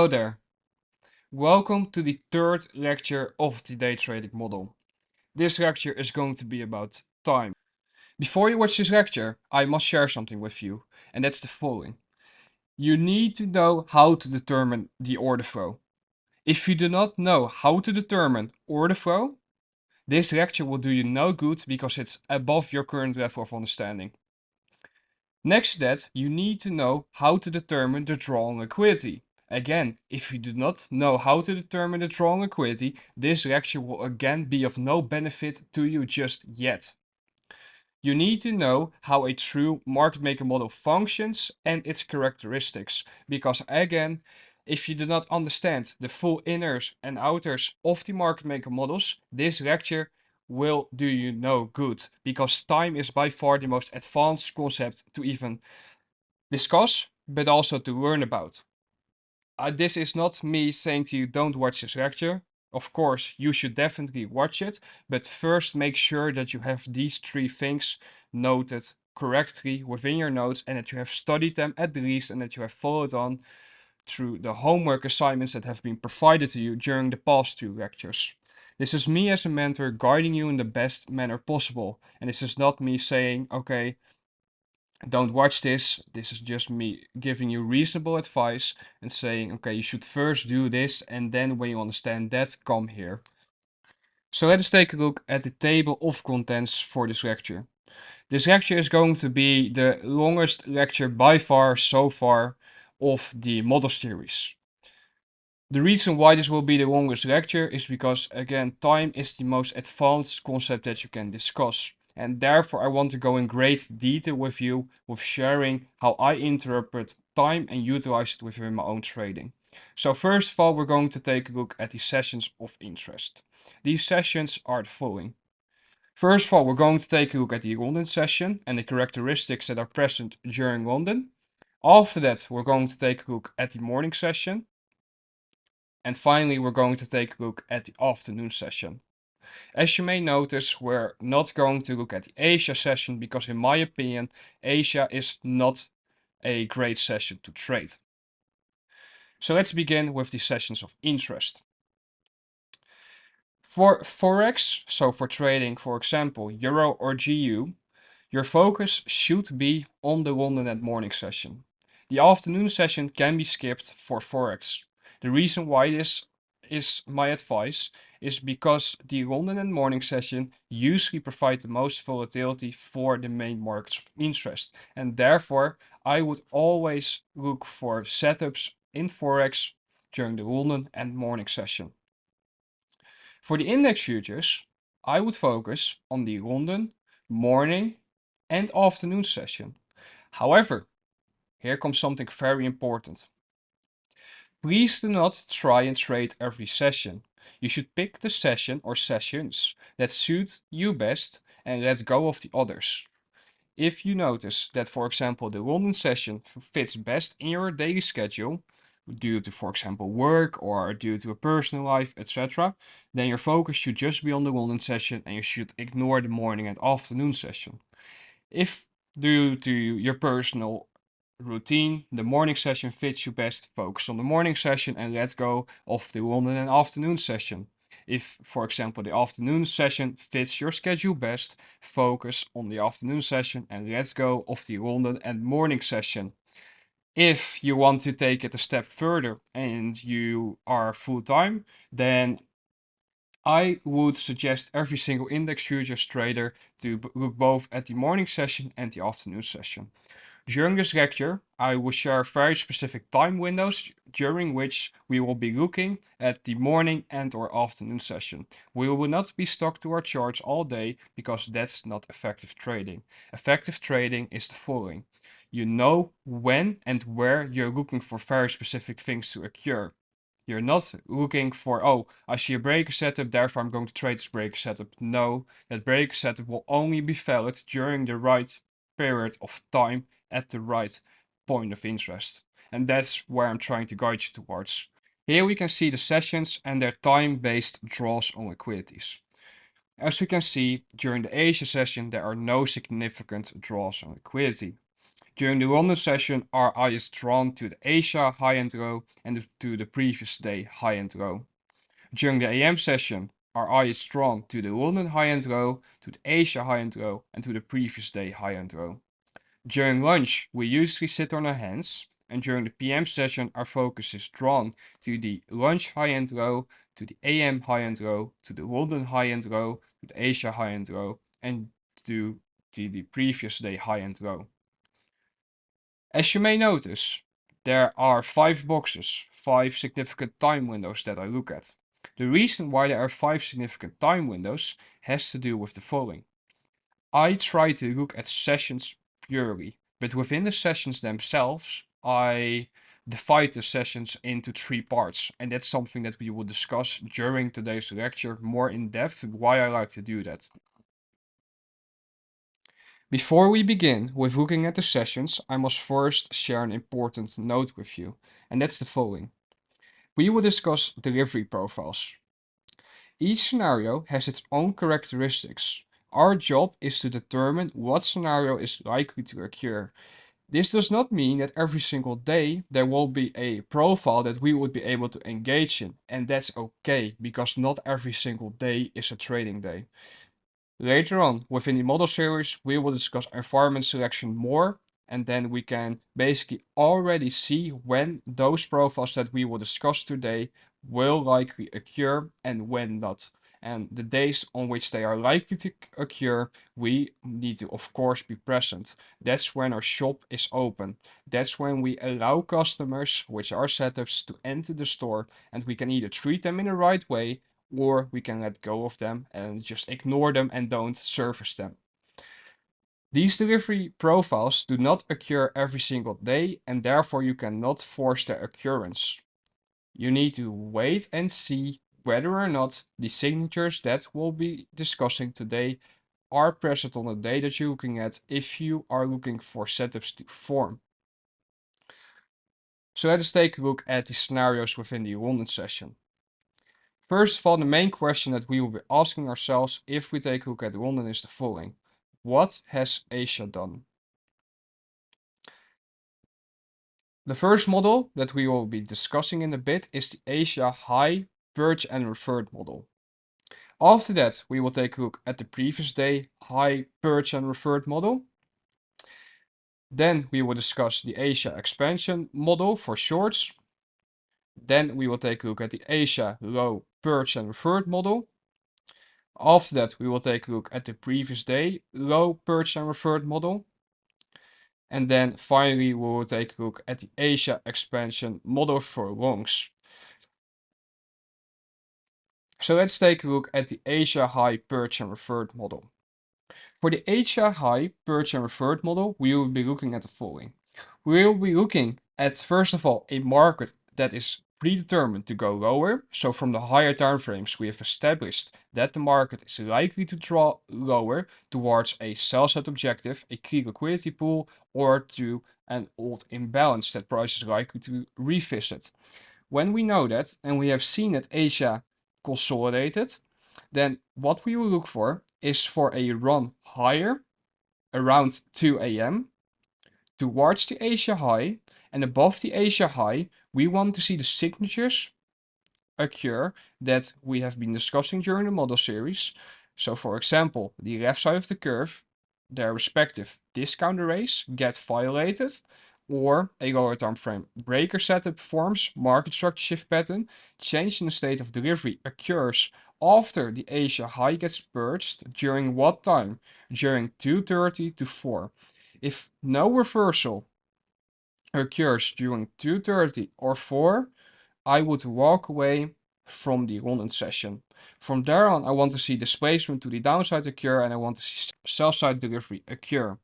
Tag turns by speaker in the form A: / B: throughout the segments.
A: Hello there. Welcome to the third lecture of the day trading model. This lecture is going to be about time. Before you watch this lecture, I must share something with you, and that's the following. You need to know how to determine the order flow. If you do not know how to determine order flow, this lecture will do you no good because it's above your current level of understanding. Next to that, you need to know how to determine the draw on liquidity. Again, if you do not know how to determine the draw on liquidity, this lecture will again be of no benefit to you just yet. You need to know how a true market maker model functions and its characteristics, because again, if you do not understand the full inners and outers of the market maker models, this lecture will do you no good, because time is by far the most advanced concept to even discuss, but also to learn about. This is not me saying to you don't watch this lecture. Of course, you should definitely watch it, but first make sure that you have these three things noted correctly within your notes and that you have studied them at least and that you have followed on through the homework assignments that have been provided to you during the past two lectures. This is me as a mentor guiding you in the best manner possible. And this is not me saying, okay, don't watch this. This is just me giving you reasonable advice and saying, okay, you should first do this, and then when you understand that, come here. So let us take a look at the table of contents for this lecture. This lecture is going to be the longest lecture by far so far of the model series. The reason why this will be the longest lecture is because, again, time is the most advanced concept that you can discuss. And therefore, I want to go in great detail with you with sharing how I interpret time and utilize it within my own trading. So first of all, we're going to take a look at the sessions of interest. These sessions are the following. First of all, we're going to take a look at the London session and the characteristics that are present during London. After that, we're going to take a look at the morning session. And finally, we're going to take a look at the afternoon session. As you may notice, we're not going to look at the Asia session because in my opinion, Asia is not a great session to trade. So let's begin with the sessions of interest. For Forex, so for trading, for example, Euro or GU, your focus should be on the London and morning session. The afternoon session can be skipped for Forex. The reason why this is my advice is because the London and morning session usually provide the most volatility for the main markets of interest. And therefore, I would always look for setups in Forex during the London and morning session. For the index futures, I would focus on the London, morning, and afternoon session. However, here comes something very important. Please do not try and trade every session. You should pick the session or sessions that suit you best and let go of the others. If you notice that, for example, the London session fits best in your daily schedule, due to, for example, work or due to a personal life, etc., then your focus should just be on the London session and you should ignore the morning and afternoon session. If due to your personal routine, the morning session fits you best, focus on the morning session and let go of the London and afternoon session. If, for example, the afternoon session fits your schedule best, focus on the afternoon session and let go of the London and morning session. If you want to take it a step further and you are full-time, then I would suggest every single index futures trader to look both at the morning session and the afternoon session. During this lecture, I will share very specific time windows during which we will be looking at the morning and or afternoon session. We will not be stuck to our charts all day because that's not effective trading. Effective trading is the following. You know when and where you're looking for very specific things to occur. You're not looking for, oh, I see a breaker setup, therefore I'm going to trade this breaker setup. No, that breaker setup will only be valid during the right period of time at the right point of interest. And that's where I'm trying to guide you towards. Here we can see the sessions and their time-based draws on liquidities. As we can see, during the Asia session, there are no significant draws on liquidity. During the London session, our eye is drawn to the Asia high and low and to the previous day high and low. During the AM session, our eye is drawn to the London high and low, to the Asia high and low, and to the previous day high and low. During lunch, we usually sit on our hands, and during the PM session, our focus is drawn to the lunch high and low, to the AM high and low, to the London high and low, to the Asia high and low, and to the previous day high and low. As you may notice, there are 5 boxes, 5 significant time windows that I look at. The reason why there are 5 significant time windows has to do with the following. I try to look at sessions purely, but within the sessions themselves, I divide the sessions into 3 parts, and that's something that we will discuss during today's lecture more in depth, why I like to do that. Before we begin with looking at the sessions, I must first share an important note with you, and that's the following. We will discuss delivery profiles. Each scenario has its own characteristics. Our job is to determine what scenario is likely to occur. This does not mean that every single day there will be a profile that we would be able to engage in, and that's okay because not every single day is a trading day. Later on, within the model series, we will discuss environment selection more, and then we can basically already see when those profiles that we will discuss today will likely occur and when not. And the days on which they are likely to occur, we need to, of course, be present. That's when our shop is open. That's when we allow customers, which are setups, to enter the store, and we can either treat them in the right way or we can let go of them and just ignore them and don't service them. These delivery profiles do not occur every single day, and therefore you cannot force their occurrence. You need to wait and see whether or not the signatures that we'll be discussing today are present on the day that you're looking at if you are looking for setups to form. So let us take a look at the scenarios within the London session. First of all, the main question that we will be asking ourselves if we take a look at London is the following. What has Asia done? The first model that we will be discussing in a bit is the Asia High, Purge and Referred model. After that, we will take a look at the previous day High, Purge and Referred model. Then we will discuss the Asia Expansion model for shorts. Then we will take a look at the Asia Low, Purge and Referred model. After that, we will take a look at the previous day low, purge and referred model. And then finally, we will take a look at the Asia expansion model for longs. So let's take a look at the Asia high, purge and referred model. For the Asia high, purge and referred model, we will be looking at the following. We will be looking at, first of all, a market that is predetermined to go lower. So from the higher time frames, we have established that the market is likely to draw lower towards a sell-side objective, a key liquidity pool, or to an old imbalance that price is likely to revisit. When we know that, and we have seen that Asia consolidated, then what we will look for is for a run higher around 2 a.m. towards the Asia high, and above the Asia high, we want to see the signatures occur that we have been discussing during the model series. So for example, the left side of the curve, their respective discount arrays get violated, or a lower time frame breaker setup forms, market structure shift pattern, change in the state of delivery occurs after the Asia high gets purged. During what time? During 2:30 to 4. If no reversal occurs during 2:30 or 4, I would walk away from the London session. From there on, I want to see displacement to the downside occur, and I want to see sell side delivery occur.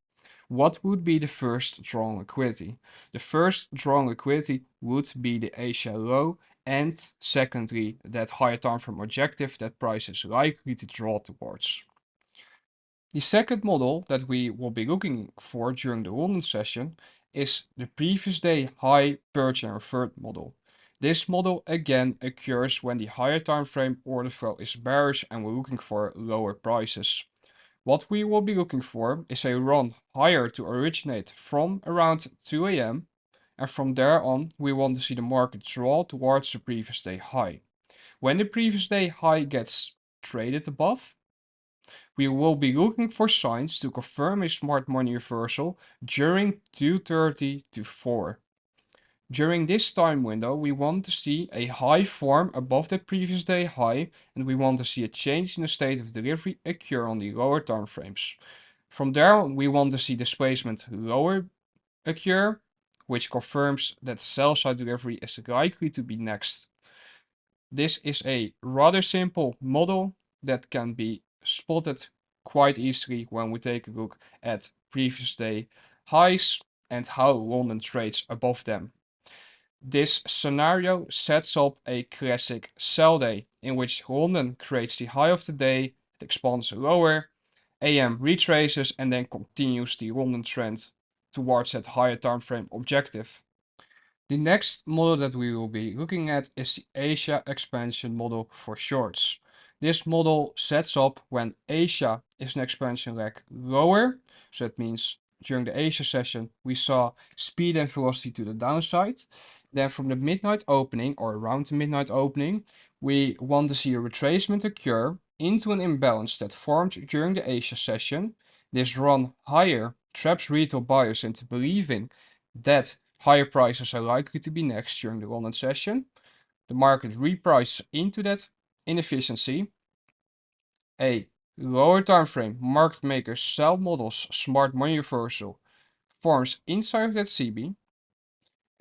A: What would be the first drawn liquidity? The first drawn liquidity would be the Asia low, and secondly, that higher time frame objective that price is likely to draw towards. The second model that we will be looking for during the London session is the previous day high, purge and referred model. This model again occurs when the higher time frame order flow is bearish and we're looking for lower prices. What we will be looking for is a run higher to originate from around 2 a.m. and from there on we want to see the market draw towards the previous day high. When the previous day high gets traded above, we will be looking for signs to confirm a smart money reversal during 2:30 to 4. During this time window, we want to see a high form above the previous day high, and we want to see a change in the state of delivery occur on the lower time frames. From there on, we want to see displacement lower occur, which confirms that sell side delivery is likely to be next. This is a rather simple model that can be spotted quite easily when we take a look at previous day highs and how London trades above them. This scenario sets up a classic sell day in which London creates the high of the day, it expands lower, AM retraces and then continues the London trend towards that higher time frame objective. The next model that we will be looking at is the Asia expansion model for shorts. This model sets up when Asia is an expansion leg lower, so that means during the Asia session we saw speed and velocity to the downside. Then from the midnight opening or around the midnight opening, we want to see a retracement occur into an imbalance that formed during the Asia session. This run higher traps retail buyers into believing that higher prices are likely to be next during the London session. The market reprices into that inefficiency. A lower time frame market makers sell models smart money reversal forms inside of that CB.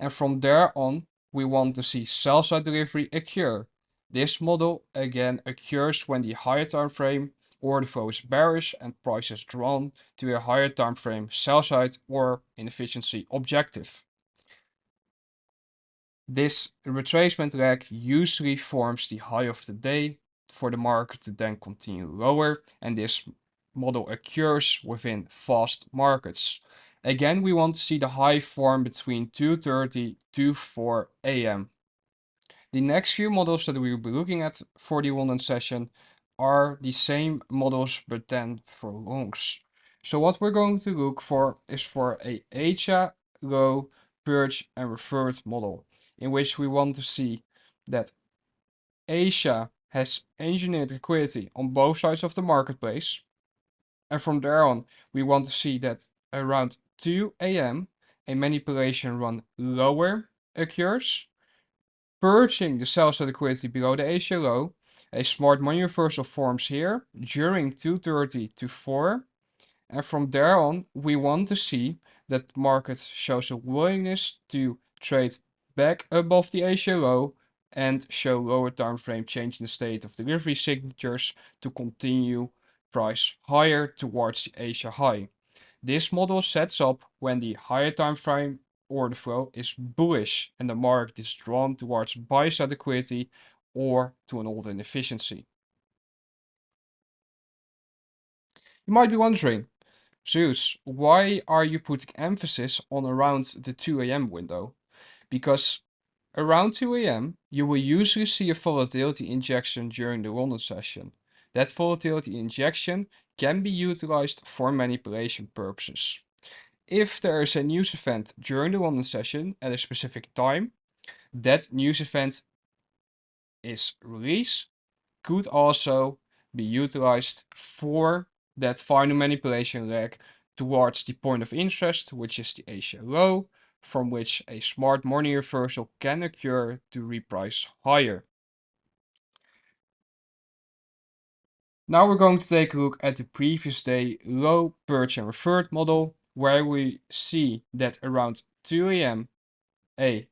A: And from there on, we want to see sell side delivery occur. This model again occurs when the higher time frame order flow is bearish and price is drawn to a higher time frame sell side or inefficiency objective. This retracement leg usually forms the high of the day for the market to then continue lower, and this model occurs within fast markets. Again, we want to see the high form between 2:30 to 4 a.m. The next few models that we will be looking at for the London session are the same models but then for longs. So what we're going to look for is for a Asia low purge and revert model, in which we want to see that Asia has engineered liquidity on both sides of the marketplace. And from there on, we want to see that around 2 a.m. a manipulation run lower occurs, purging the sell side liquidity below the Asia low. A smart money reversal forms here during 2:30 to 4. And from there on, we want to see that the market shows a willingness to trade back above the Asia low and show lower time frame change in the state of delivery signatures to continue price higher towards the Asia high. This model sets up when the higher time frame order flow is bullish and the market is drawn towards buy side liquidity or to an all-in inefficiency. You might be wondering, Zeus, why are you putting emphasis on around the 2 a.m. window? Because around 2 a.m., you will usually see a volatility injection during the London session. That volatility injection can be utilized for manipulation purposes. If there is a news event during the London session at a specific time, that news event is released, could also be utilized for that final manipulation leg towards the point of interest, which is the Asia low, from which a smart money reversal can occur to reprice higher. Now we're going to take a look at the previous day low purge and revert model, where we see that around 2 a.m. a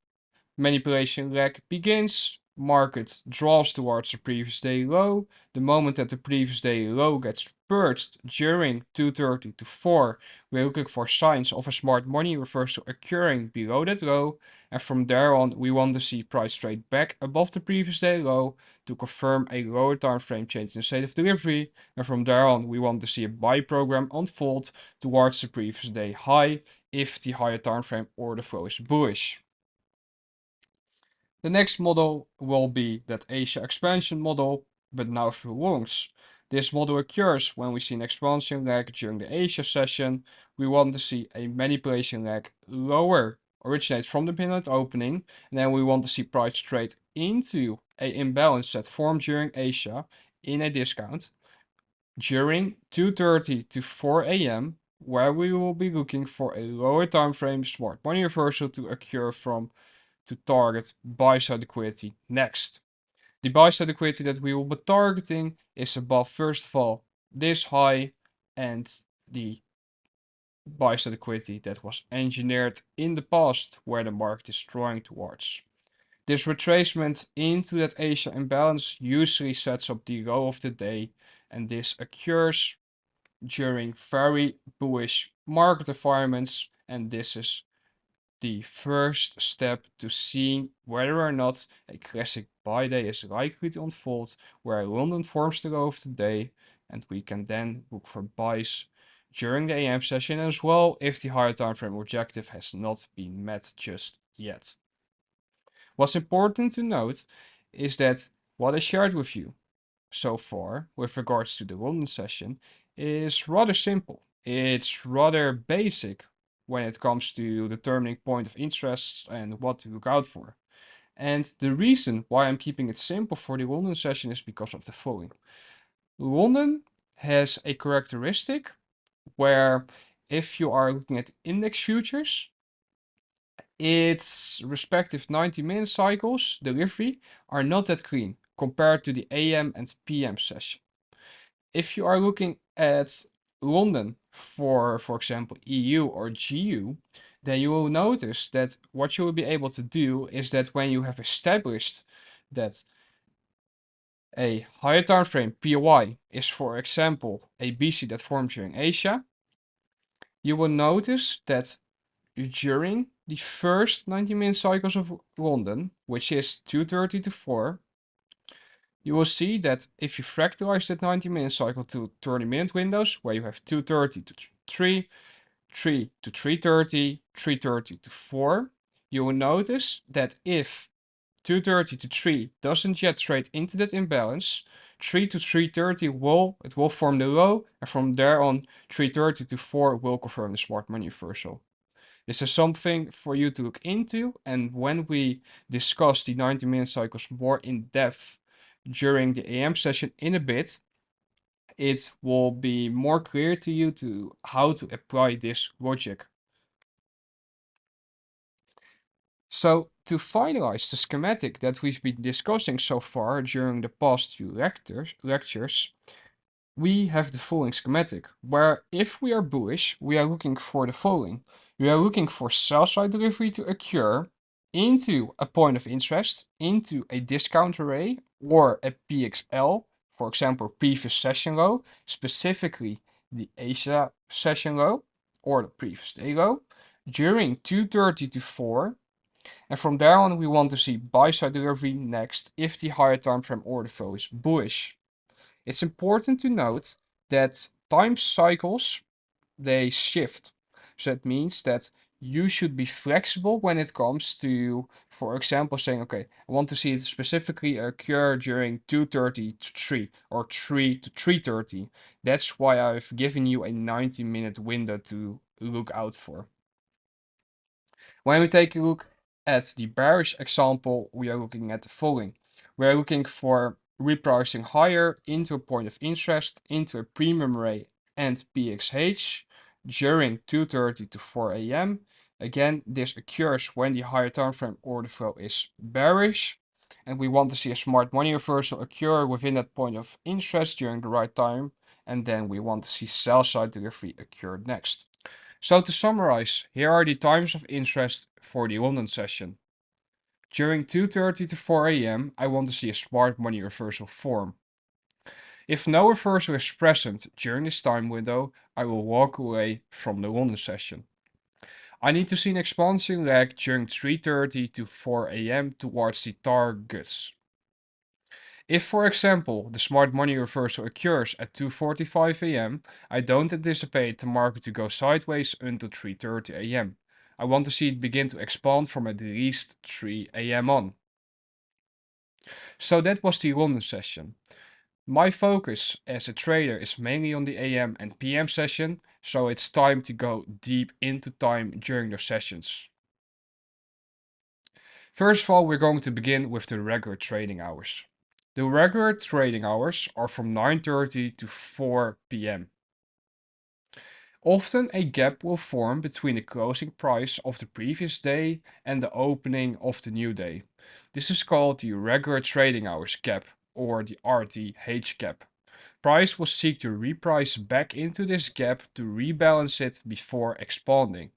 A: manipulation leg begins, market draws towards the previous day low. The moment that the previous day low gets purged during 2:30 to 4, we're looking for signs of a smart money reversal occurring below that low. And from there on, we want to see price trade back above the previous day low to confirm a lower time frame change in the state of delivery. And from there on, we want to see a buy program unfold towards the previous day high if the higher time frame order flow is bullish. The next model will be that Asia expansion model, but now for longs. This model occurs when we see an expansion leg during the Asia session. We want to see a manipulation leg lower originate from the midnight opening, and then we want to see price trade into a imbalance that formed during Asia in a discount during 2:30 to 4 a.m., where we will be looking for a lower time frame smart money reversal to occur from to target buy side liquidity next. The buy side liquidity that we will be targeting is above, first of all, this high and the buy side liquidity that was engineered in the past where the market is drawing towards. This retracement into that Asia imbalance usually sets up the low of the day, and this occurs during very bullish market environments, and this is the first step to seeing whether or not a classic buy day is likely to unfold, where London forms the low of the day, and we can then look for buys during the AM session as well if the higher time frame objective has not been met just yet. What's important to note is that what I shared with you so far with regards to the London session is rather simple. It's rather basic when it comes to determining point of interest and what to look out for. And the reason why I'm keeping it simple for the London session is because of the following. London has a characteristic where if you are looking at index futures, its respective 90-minute cycles delivery are not that clean compared to the AM and PM session. If you are looking at London for example, EU or GU, then you will notice that what you will be able to do is that when you have established that a higher time frame POI is, for example, a BC that formed during Asia, you will notice that during the first 90-minute cycles of London, which is 2:30 to 4, you will see that if you fractalize that 90-minute cycle to 30-minute windows, where you have 2:30 to 3, 3 to 3:30, 3:30 to 4, you will notice that if 2:30 to 3 doesn't yet trade into that imbalance, 3 to 3:30 will form the low, and from there on 3:30 to 4 will confirm the smart money reversal. This is something for you to look into, and when we discuss the 90-minute cycles more in depth during the AM session in a bit, it will be more clear to you to how to apply this logic. So to finalize the schematic that we've been discussing so far during the past few lectures, we have the following schematic, where if we are bullish, we are looking for the following. We are looking for sell side delivery to occur into a point of interest, into a discount array or a PXL, for example, previous session low, specifically the Asia session low or the previous day low, during 2:30 to 4. And from there on, we want to see buy side delivery next if the higher time frame order flow is bullish. It's important to note that time cycles, they shift. So that means that you should be flexible when it comes to, for example, saying, okay, I want to see it specifically occur during 2:30 to 3 or 3 to 3:30. That's why I've given you a 90-minute window to look out for. When we take a look at the bearish example, we are looking at the following. We are looking for repricing higher into a point of interest, into a premium array and PXH during 2:30 to 4 a.m. Again, this occurs when the higher time frame order flow is bearish, and we want to see a smart money reversal occur within that point of interest during the right time, and then we want to see sell side delivery occur next. So to summarize, here are the times of interest for the London session. During 2:30 to 4 a.m., I want to see a smart money reversal form. If no reversal is present during this time window, I will walk away from the London session. I need to see an expansion leg during 3:30 to 4 a.m. towards the targets. If, for example, the smart money reversal occurs at 2:45 a.m., I don't anticipate the market to go sideways until 3:30 a.m. I want to see it begin to expand from at least 3 a.m. on. So that was the London session. My focus as a trader is mainly on the AM and PM session, so it's time to go deep into time during those sessions. First of all, we're going to begin with the regular trading hours. The regular trading hours are from 9:30 to 4 p.m. Often a gap will form between the closing price of the previous day and the opening of the new day. This is called the regular trading hours gap or the RTH gap. Price will seek to reprice back into this gap to rebalance it before expanding.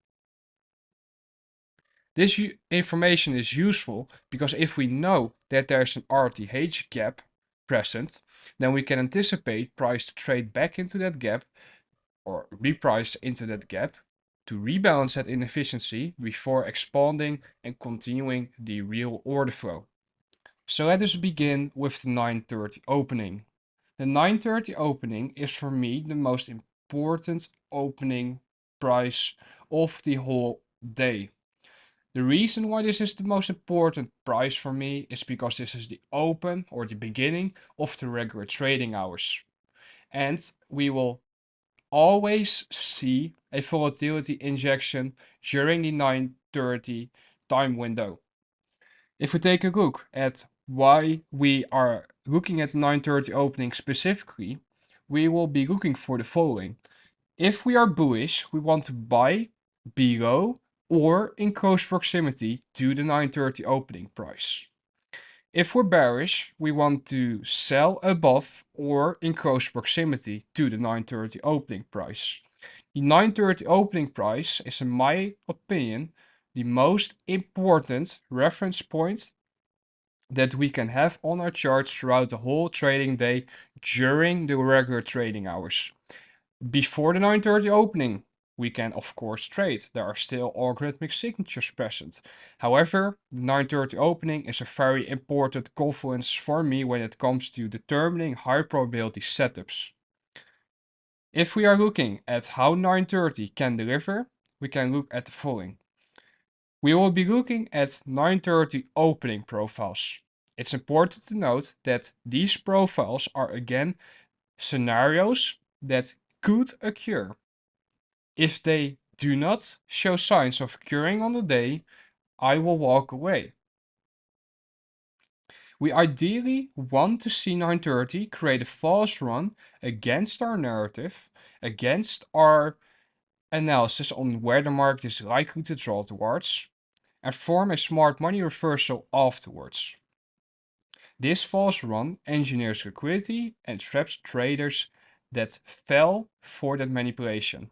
A: This information is useful because if we know that there's an RTH gap present, then we can anticipate price to trade back into that gap or reprice into that gap to rebalance that inefficiency before expanding and continuing the real order flow. So let us begin with the 9:30 opening. The 9:30 opening is for me the most important opening price of the whole day. The reason why this is the most important price for me is because this is the open or the beginning of the regular trading hours. And we will always see a volatility injection during the 9:30 time window. If we take a look at why we are looking at the 9:30 opening specifically, we will be looking for the following. If we are bullish, we want to buy below or in close proximity to the 9:30 opening price. If we're bearish, we want to sell above or in close proximity to the 9:30 opening price. The 9:30 opening price is, in my opinion, the most important reference point that we can have on our charts throughout the whole trading day during the regular trading hours. Before the 9:30 opening, we can of course trade. There are still algorithmic signatures present. However, the 9:30 opening is a very important confluence for me when it comes to determining high probability setups. If we are looking at how 9:30 can deliver, we can look at the following. We will be looking at 9:30 opening profiles. It's important to note that these profiles are again scenarios that could occur. If they do not show signs of occurring on the day, I will walk away. We ideally want to see 9:30 create a false run against our narrative, against our analysis on where the market is likely to draw towards, and form a smart money reversal afterwards. This false run engineers liquidity and traps traders that fell for that manipulation.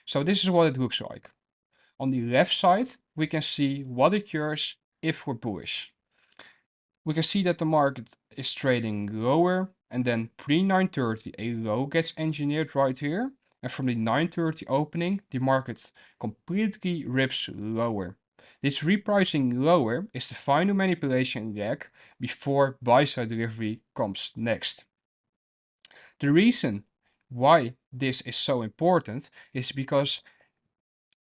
A: So this is what it looks like. On the left side, we can see what occurs if we're bullish. We can see that the market is trading lower, and then pre-9:30 a low gets engineered right here, and from the 9:30 opening the market completely rips lower. This repricing lower is the final manipulation leg before buy-side delivery comes next. The reason why this is so important is because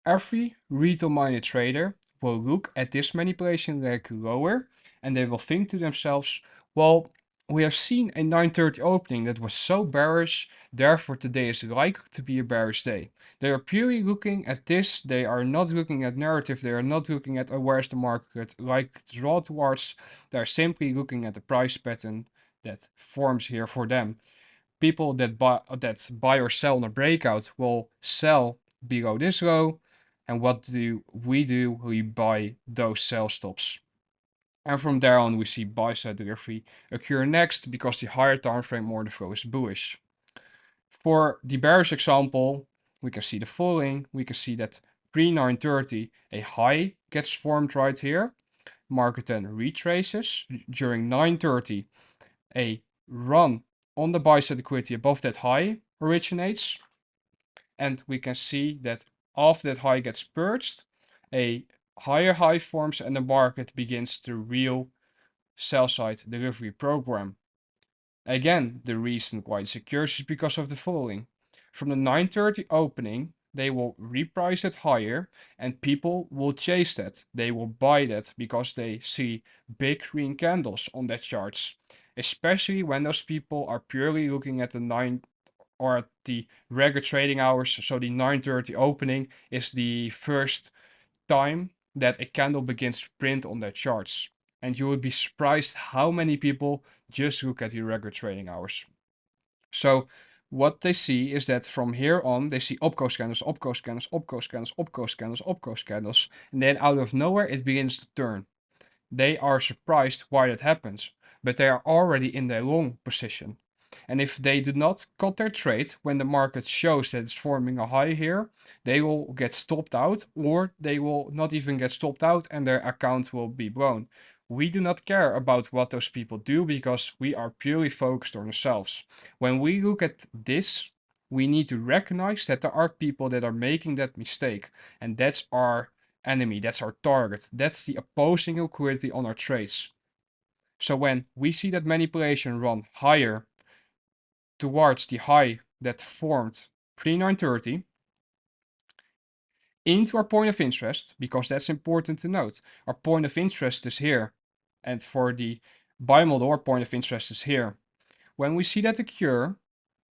A: every retail-minded trader will look at this manipulation leg lower and they will think to themselves, well, we have seen a 9:30 opening that was so bearish, therefore today is likely to be a bearish day. They are purely looking at this, they are not looking at narrative, they are not looking at where's the market likely to draw towards, they are simply looking at the price pattern that forms here for them. People that buy or sell on a breakout will sell below this low, and what do? We buy those sell stops. And from there on, we see buy side delivery occur next because the higher time frame order flow is bullish. For the bearish example, we can see the following. We can see that pre 9:30 a high gets formed right here. Market then retraces. During 9:30, a run on the buy side liquidity above that high originates. And we can see that after that high gets purged, a higher high forms and the market begins the real sell side delivery program. Again, the reason why it secures is because of the following. From the 9:30 opening, they will reprice it higher and people will chase that. They will buy that because they see big green candles on that charts. especially when those people are purely looking at the 9 or at the regular trading hours. So the 9:30 opening is the first time that a candle begins to print on their charts. And you would be surprised how many people just look at the regular trading hours. So what they see is that from here on, they see opco candles, opco candles, opco candles, opco candles, opco candles, and then out of nowhere it begins to turn. They are surprised why that happens, but they are already in their long position. And if they do not cut their trade when the market shows that it's forming a high here, they will get stopped out, or they will not even get stopped out and their account will be blown. We do not care about what those people do because we are purely focused on ourselves. When we look at this, we need to recognize that there are people that are making that mistake, and that's our enemy, that's our target, that's the opposing liquidity on our trades. So when we see that manipulation run higher towards the high that formed pre 9:30 into our point of interest, because that's important to note. Our point of interest is here, and for the buy model, our point of interest is here. When we see that occur,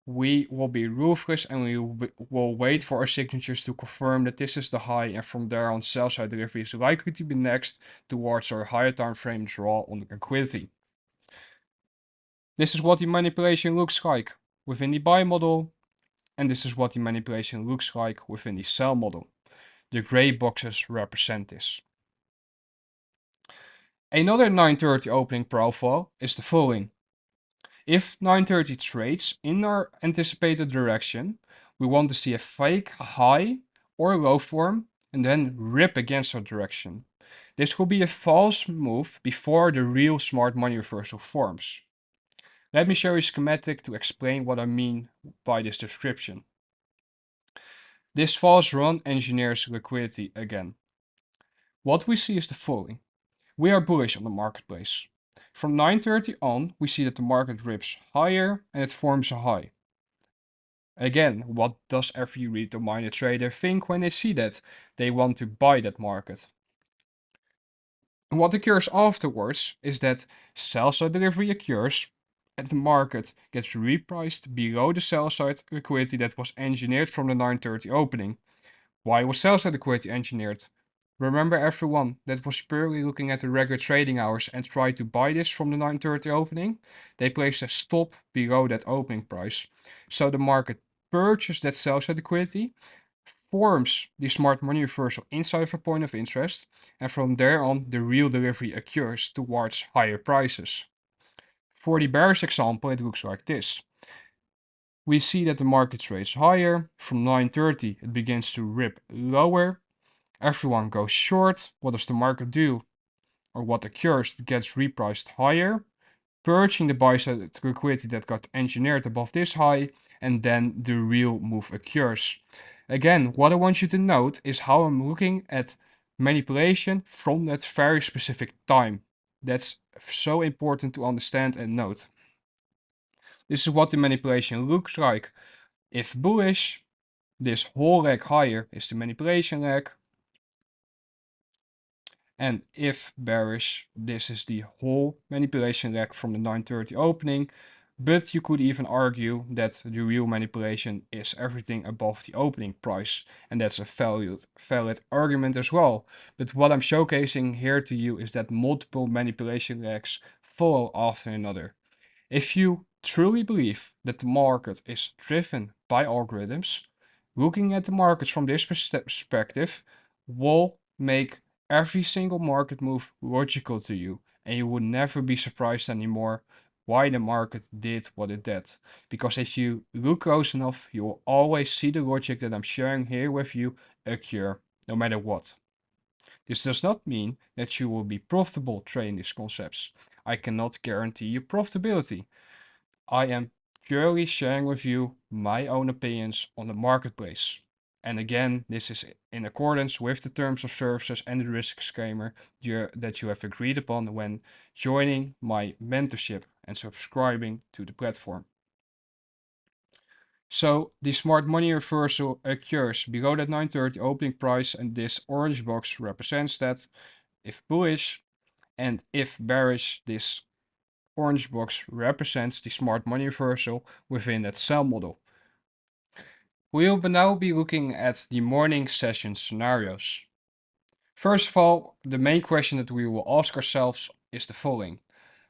A: we will be ruthless and we will wait for our signatures to confirm that this is the high, and from there on, sell side delivery is likely to be next towards our higher time frame draw on the liquidity. This is what the manipulation looks like within the buy model, and this is what the manipulation looks like within the sell model. The gray boxes represent this. Another 9:30 opening profile is the following. If 9:30 trades in our anticipated direction, we want to see a fake high or low form and then rip against our direction. This will be a false move before the real smart money reversal forms. Let me show you a schematic to explain what I mean by this description. This false run engineers liquidity again. What we see is the following. We are bullish on the marketplace. From 9:30 on, we see that the market rips higher and it forms a high. Again, what does every retail-minded trader think when they see that? They want to buy that market. And what occurs afterwards is that sell-side delivery occurs and the market gets repriced below the sell-side liquidity that was engineered from the 9:30 opening. Why was sell-side liquidity engineered? Remember everyone that was purely looking at the regular trading hours and tried to buy this from the 9:30 opening? They placed a stop below that opening price. So the market purchased that sell-side liquidity, forms the smart money reversal inside of a point of interest, and from there on the real delivery occurs towards higher prices. For the bearish example, it looks like this. We see that the market trades higher. From 9:30 it begins to rip lower. Everyone goes short. What does the market do? Or what occurs? It gets repriced higher, purging the buy side liquidity that got engineered above this high, and then the real move occurs. Again, what I want you to note is how I'm looking at manipulation from that very specific time. That's so important to understand and note. This is what the manipulation looks like. If bullish, this whole leg higher is the manipulation leg. And if bearish, this is the whole manipulation leg from the 9:30 opening. But you could even argue that the real manipulation is everything above the opening price. And that's a valid argument as well. But what I'm showcasing here to you is that multiple manipulation legs follow after another. If you truly believe that the market is driven by algorithms, looking at the markets from this perspective will make every single market move logical to you, and you would never be surprised anymore why the market did what it did. Because if you look close enough, you will always see the logic that I'm sharing here with you occur, no matter what. This does not mean that you will be profitable trading these concepts. I cannot guarantee you profitability. I am purely sharing with you my own opinions on the marketplace. And again, this is in accordance with the terms of services and the risk disclaimer that you have agreed upon when joining my mentorship and subscribing to the platform. So the smart money reversal occurs below that 9:30 opening price, and this orange box represents that. If bullish and if bearish, this orange box represents the smart money reversal within that sell model. We will now be looking at the morning session scenarios. First of all, the main question that we will ask ourselves is the following.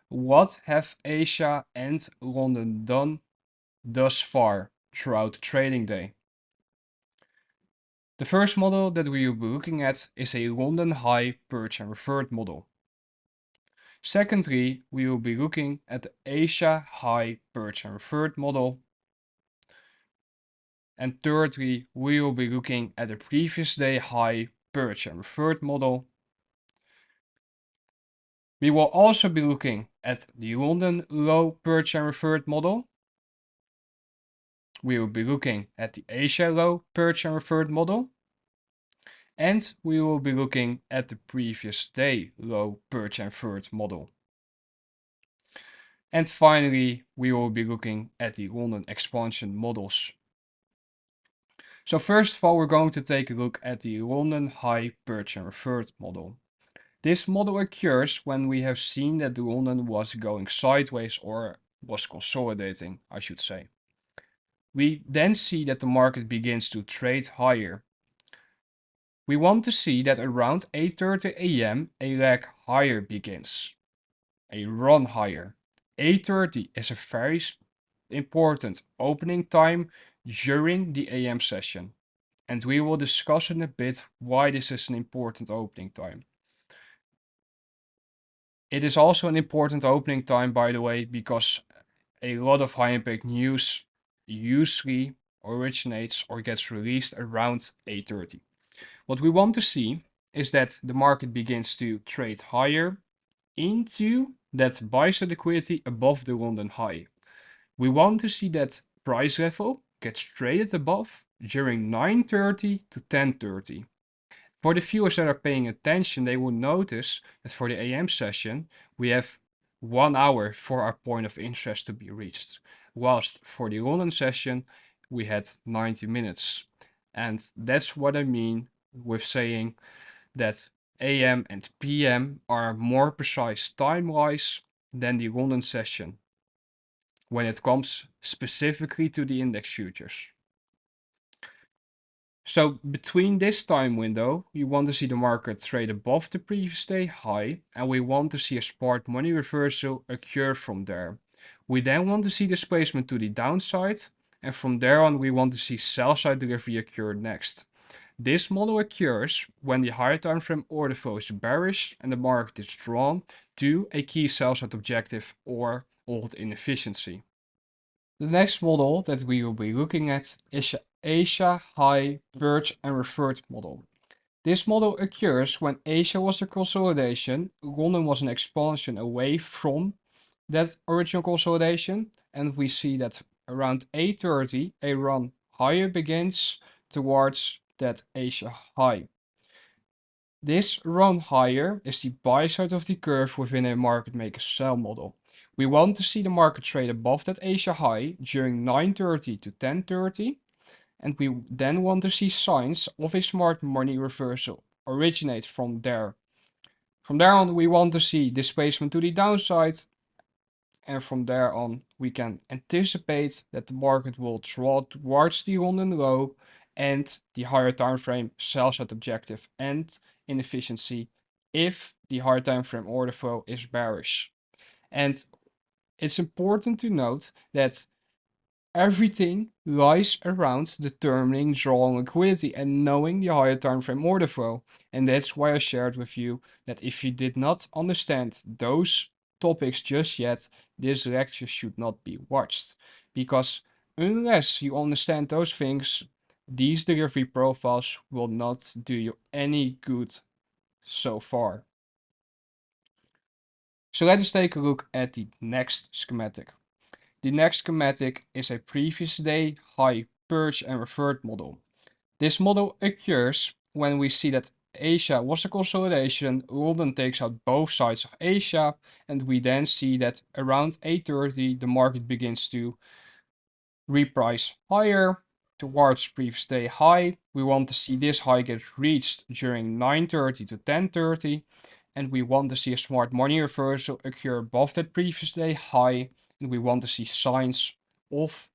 A: What have Asia and London done thus far throughout the trading day? The first model that we will be looking at is a London high purge and revert model. Secondly, we will be looking at the Asia high purge and revert model. And thirdly, we will be looking at the previous day high purge and revert model. We will also be looking at the London low purge and revert model. We will be looking at the Asia low purge and revert model. And we will be looking at the previous day low purge and revert model. And finally, we will be looking at the London expansion models. So first of all, we're going to take a look at the London high purge and revert model. This model occurs when we have seen that the London was going sideways or was consolidating, I should say. We then see that the market begins to trade higher. We want to see that around 8:30 a.m. a leg higher begins, a run higher. 8:30 is a very important opening time during the AM session, and we will discuss in a bit why this is an important opening time. It is also an important opening time, by the way, because a lot of high impact news usually originates or gets released around 8:30. What we want to see is that the market begins to trade higher into that buy side liquidity above the London high. We want to see that price level gets traded above during 9:30 to 10:30. For the viewers that are paying attention, they will notice that for the AM session, we have 1 hour for our point of interest to be reached, whilst for the London session, we had 90 minutes. And that's what I mean with saying that AM and PM are more precise time-wise than the London session when it comes specifically to the index futures. So between this time window, we want to see the market trade above the previous day high, and we want to see a smart money reversal occur from there. We then want to see displacement to the downside, and from there on we want to see sell side delivery occur next. This model occurs when the higher time frame order flow is bearish and the market is drawn to a key sell side objective or old inefficiency. The next model that we will be looking at is the Asia high purge and revert model. This model occurs when Asia was a consolidation, London was an expansion away from that original consolidation, and we see that around 8:30 a run higher begins towards that Asia high. This run higher is the buy side of the curve within a market maker sell model. We want to see the market trade above that Asia high during 9:30 to 10:30, and we then want to see signs of a smart money reversal originate from there. From there on, we want to see displacement to the downside, and from there on, we can anticipate that the market will draw towards the London low and the higher time frame sell side objective and inefficiency if the higher time frame order flow is bearish. And it's important to note that everything lies around determining drawing liquidity and knowing the higher time frame order flow. And that's why I shared with you that if you did not understand those topics just yet, this lecture should not be watched. Because unless you understand those things, these delivery profiles will not do you any good so far. So let us take a look at the next schematic. The next schematic is a previous day high purge and revert model. This model occurs when we see that Asia was a consolidation, London takes out both sides of Asia, and we then see that around 8:30 the market begins to reprice higher towards previous day high. We want to see this high get reached during 9:30 to 10:30, and we want to see a smart money reversal occur above that previous day high, and we want to see signs of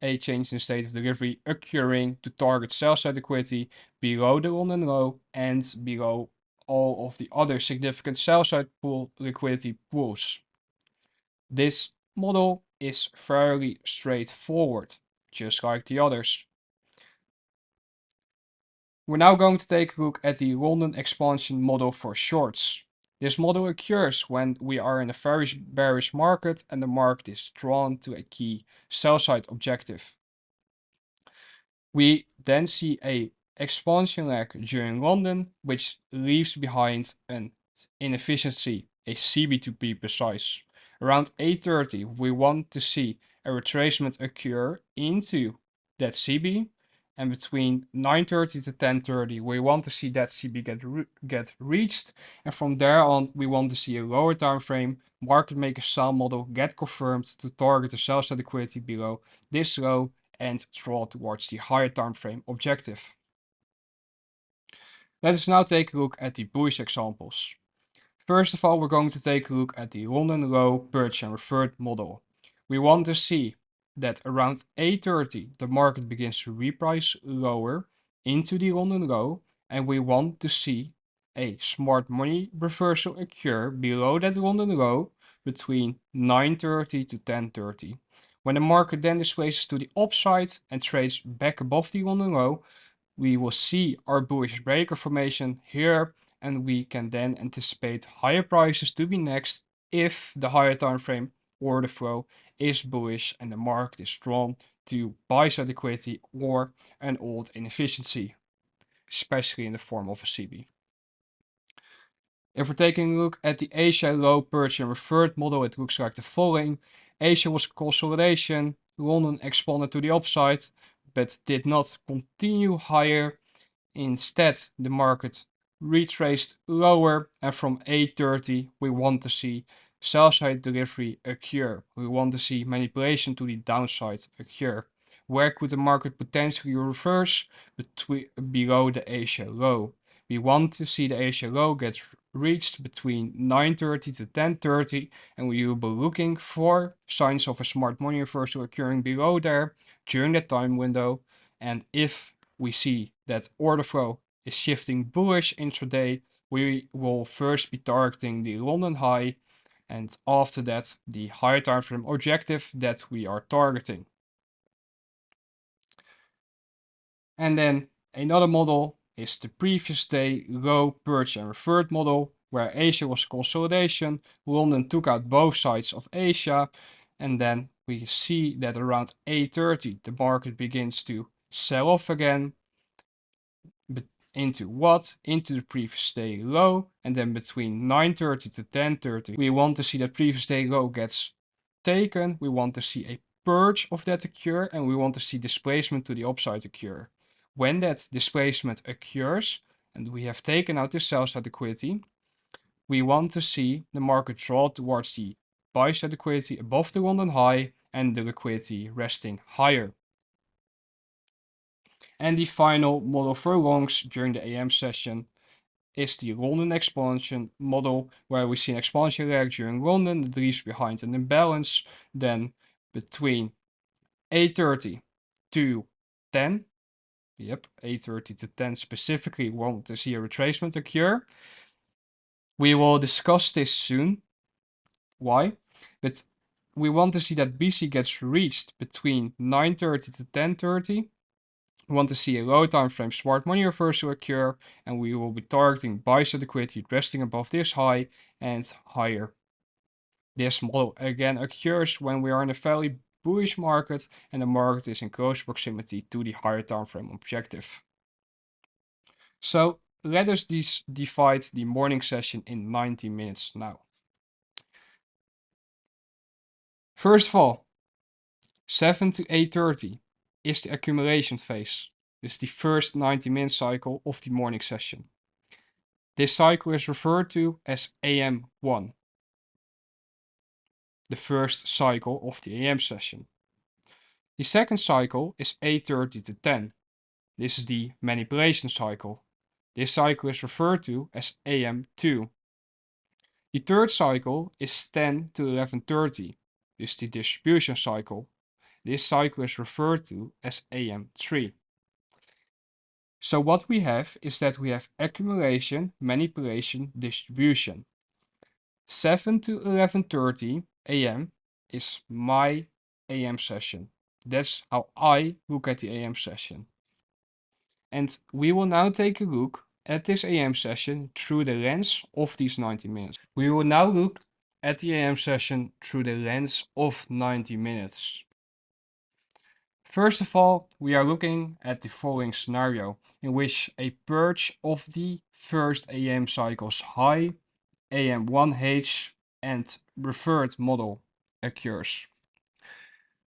A: a change in state of delivery occurring to target sell side liquidity below the London low and below all of the other significant sell side pool liquidity pools. This model is fairly straightforward, just like the others. We're now going to take a look at the London expansion model for shorts. This model occurs when we are in a very bearish market and the market is drawn to a key sell side objective. We then see a expansion leg during London, which leaves behind an inefficiency, a CB to be precise. Around 8:30, we want to see a retracement occur into that CB, and between 9:30 to 10:30, we want to see that CB get reached, and from there on, we want to see a lower time frame market maker sell model get confirmed to target the sell side liquidity below this low and draw towards the higher time frame objective. Let us now take a look at the bullish examples. First of all, we're going to take a look at the London low purchase and referred model. We want to see that around 8:30 the market begins to reprice lower into the London low, and we want to see a smart money reversal occur below that London low between 9:30 to 10:30. When the market then displaces to the upside and trades back above the London low, we will see our bullish breaker formation here, and we can then anticipate higher prices to be next if the higher time frame order flow is bullish and the market is drawn to buy side liquidity or an old inefficiency, especially in the form of a CB. If we're taking a look at the Asia low purchase and referred model, it looks like the following. Asia was consolidation, London expanded to the upside, but did not continue higher. Instead, the market retraced lower, and from 8:30 we want to see sell side delivery occur. We want to see manipulation to the downside occur. Where could the market potentially reverse? Below the Asia low. We want to see the Asia low get reached between 9:30 to 10:30, and we will be looking for signs of a smart money reversal occurring below there during that time window. And if we see that order flow is shifting bullish intraday, we will first be targeting the London high, and after that the higher time frame objective that we are targeting. And then another model is the previous day low purchase and referred model, where Asia was consolidation, London took out both sides of Asia, and then we see that around 8:30 the market begins to sell off again. Into what? Into the previous day low, and then between 9:30 to 10:30 we want to see that previous day low gets taken. We want to see a purge of that occur, and we want to see displacement to the upside occur. When that displacement occurs and we have taken out the sell side liquidity, we want to see the market draw towards the buy side liquidity above the London high and the liquidity resting higher. And the final model for longs during the AM session is the London expansion model, where we see an expansion leg during London that leaves behind an imbalance. Then between 8:30 to 10, 8:30 to 10 specifically, we want to see a retracement occur. We will discuss this soon, why, but we want to see that BC gets reached between 9:30 to 10:30. We want to see a low time frame smart money reversal occur, and we will be targeting buy side liquidity resting above this high and higher. This model again occurs when we are in a fairly bullish market and the market is in close proximity to the higher time frame objective. So let us divide the morning session in 90 minutes now. First of all, 7 to 8:30 is the accumulation phase. This is the first 90-minute cycle of the morning session. This cycle is referred to as AM1, the first cycle of the AM session. The second cycle is 8:30 to 10. This is the manipulation cycle. This cycle is referred to as AM2. The third cycle is 10 to 11:30. This is the distribution cycle. This cycle is referred to as AM3. So what we have is that we have accumulation, manipulation, distribution. 7 to 11:30 AM is my AM session. That's how I look at the AM session. And we will now take a look at this AM session through the lens of these 90 minutes. We will now look at the AM session through the lens of 90 minutes. First of all, we are looking at the following scenario in which a purge of the first AM cycle's high, AM1H, and referred model occurs.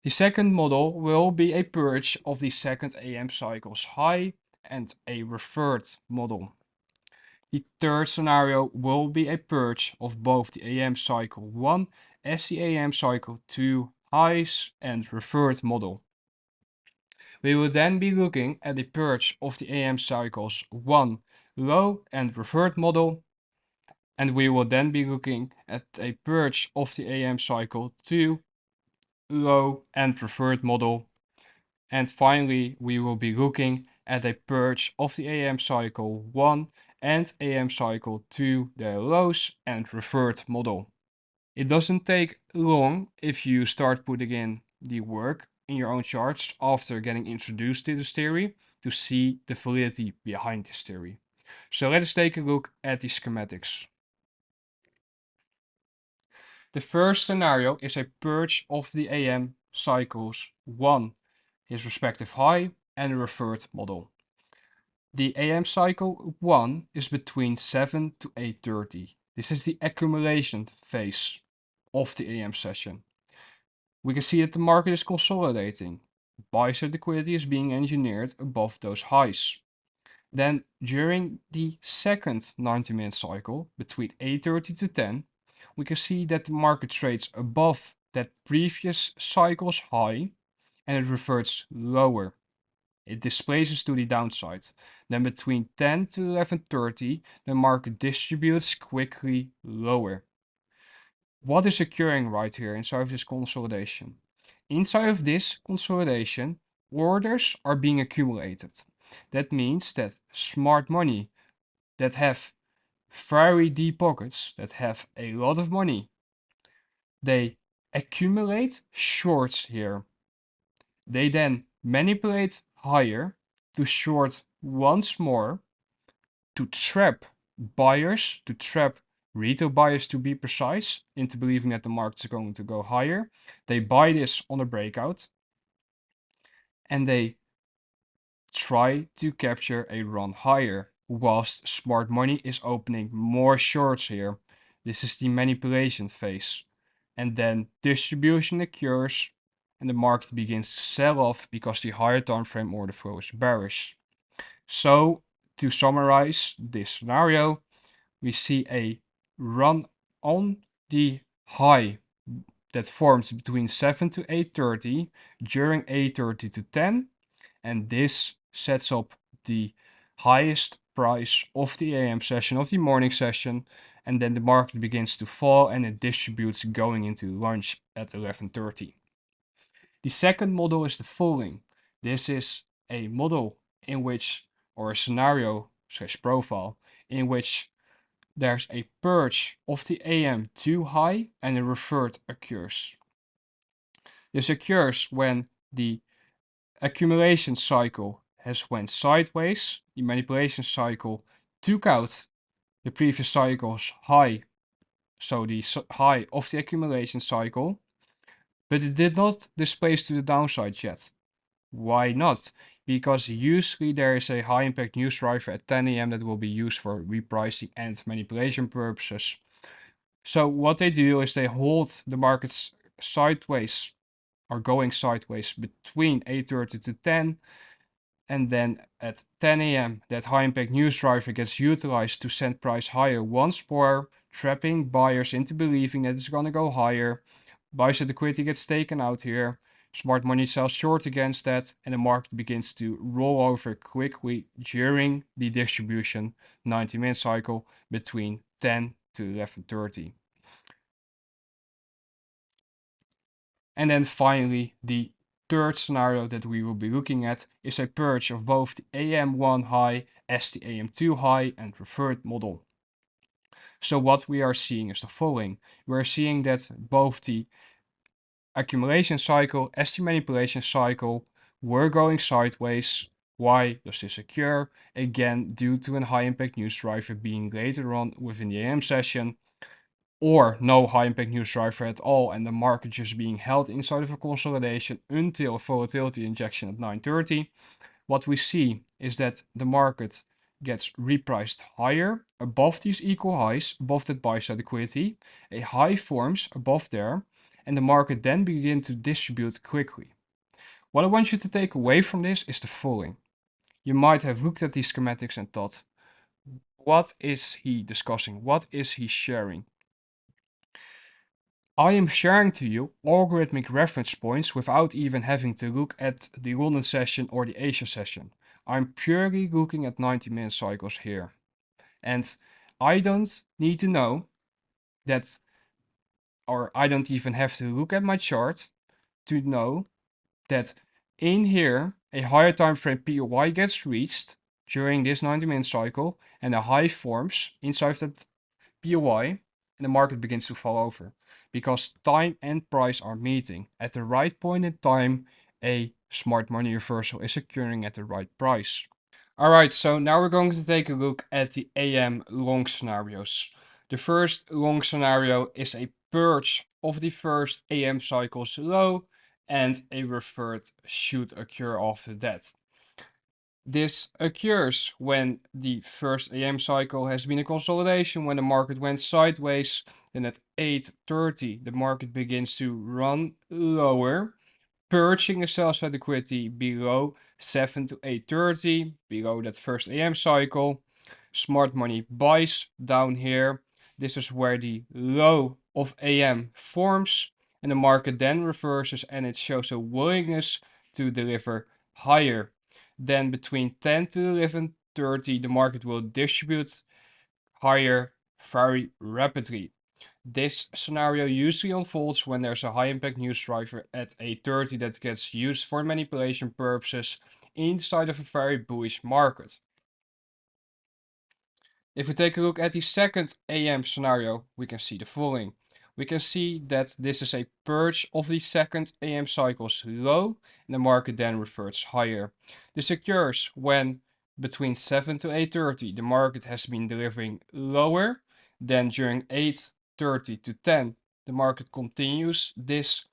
A: The second model will be a purge of the second AM cycle's high and a referred model. The third scenario will be a purge of both the AM cycle 1 as the AM cycle 2 highs and referred model. We will then be looking at the purge of the AM cycles 1 low and referred model, and we will then be looking at a purge of the AM cycle 2 low and referred model, and finally we will be looking at a purge of the AM cycle 1 and AM cycle 2 their lows and referred model. It doesn't take long if you start putting in the work in your own charts after getting introduced to this theory to see the validity behind this theory. So let us take a look at the schematics. The first scenario is a purge of the AM cycles 1, his respective high, and a referred model. The AM cycle 1 is between 7 to 8:30. This is the accumulation phase of the AM session. We can see that the market is consolidating. Buy-side liquidity is being engineered above those highs. Then during the second 90-minute cycle, between 8:30 to 10, we can see that the market trades above that previous cycle's high and it reverts lower. It displaces to the downside. Then between 10 to 11:30, the market distributes quickly lower. What is occurring right here inside of this consolidation? Inside of this consolidation, orders are being accumulated. That means that smart money that have very deep pockets, that have a lot of money, they accumulate shorts here. They then manipulate higher to short once more to trap buyers, to trap retail buyers to be precise, into believing that the market is going to go higher. They buy this on a breakout and they try to capture a run higher whilst smart money is opening more shorts here. This is the manipulation phase. And then distribution occurs and the market begins to sell off because the higher time frame order flow is bearish. So to summarize this scenario, we see a run on the high that forms between 7 to 8:30 during 8:30 to 10, and this sets up the highest price of the AM session, of the morning session, and then the market begins to fall and it distributes going into lunch at 11:30. The second model is the following. This is a model in which, or a scenario slash profile, in which there's a purge of the AM too high and a revert occurs. This occurs when the accumulation cycle has went sideways, the manipulation cycle took out the previous cycle's high, so the high of the accumulation cycle, but it did not displace to the downside yet. Why not? Because usually there is a high impact news driver at 10 AM that will be used for repricing and manipulation purposes. So what they do is they hold the markets sideways or going sideways between 8:30 to 10, and then at 10 AM that high impact news driver gets utilized to send price higher once more, trapping buyers into believing that it's gonna go higher. Buy-side liquidity gets taken out here. Smart money sells short against that, and the market begins to roll over quickly during the distribution 90-minute cycle between 10 to 11:30. And then finally, the third scenario that we will be looking at is a purge of both the AM1 high as the AM2 high and referred model. So what we are seeing is the following. We're seeing that both the accumulation cycle as the manipulation cycle were going sideways. Why does this occur? Again, due to a high impact news driver being later on within the AM session, or no high impact news driver at all, and the market just being held inside of a consolidation until a volatility injection at 9:30. What we see is that the market gets repriced higher above these equal highs, above that buy side liquidity. A high forms above there, and the market then begins to distribute quickly. What I want you to take away from this is the following. You might have looked at these schematics and thought, what is he discussing? What is he sharing? I am sharing to you algorithmic reference points without even having to look at the London session or the Asia session. I'm purely looking at 90-minute cycles here. And I don't need to know that, or I don't even have to look at my chart to know that in here a higher time frame POI gets reached during this 90-minute cycle and a high forms inside that POI and the market begins to fall over because time and price are meeting. At the right point in time, a smart money reversal is occurring at the right price. Alright, so now we're going to take a look at the AM long scenarios. The first long scenario is a purge of the first AM cycle's low and a revert should occur after that. This occurs when the first AM cycle has been a consolidation, when the market went sideways, then at 8:30 the market begins to run lower, purging the sell side liquidity below 7 to 8:30, below that first AM cycle. Smart money buys down here. This is where the low of AM forms and the market then reverses and it shows a willingness to deliver higher. Then between 10 to 11:30 the market will distribute higher very rapidly. This scenario usually unfolds when there's a high impact news driver at 8:30 that gets used for manipulation purposes inside of a very bullish market. If we take a look at the second AM scenario, we can see the following. We can see that this is a purge of the second AM cycle's low and the market then reverts higher. This occurs when between 7 to 8:30 the market has been delivering lower, then during 8:30 to 10 the market continues this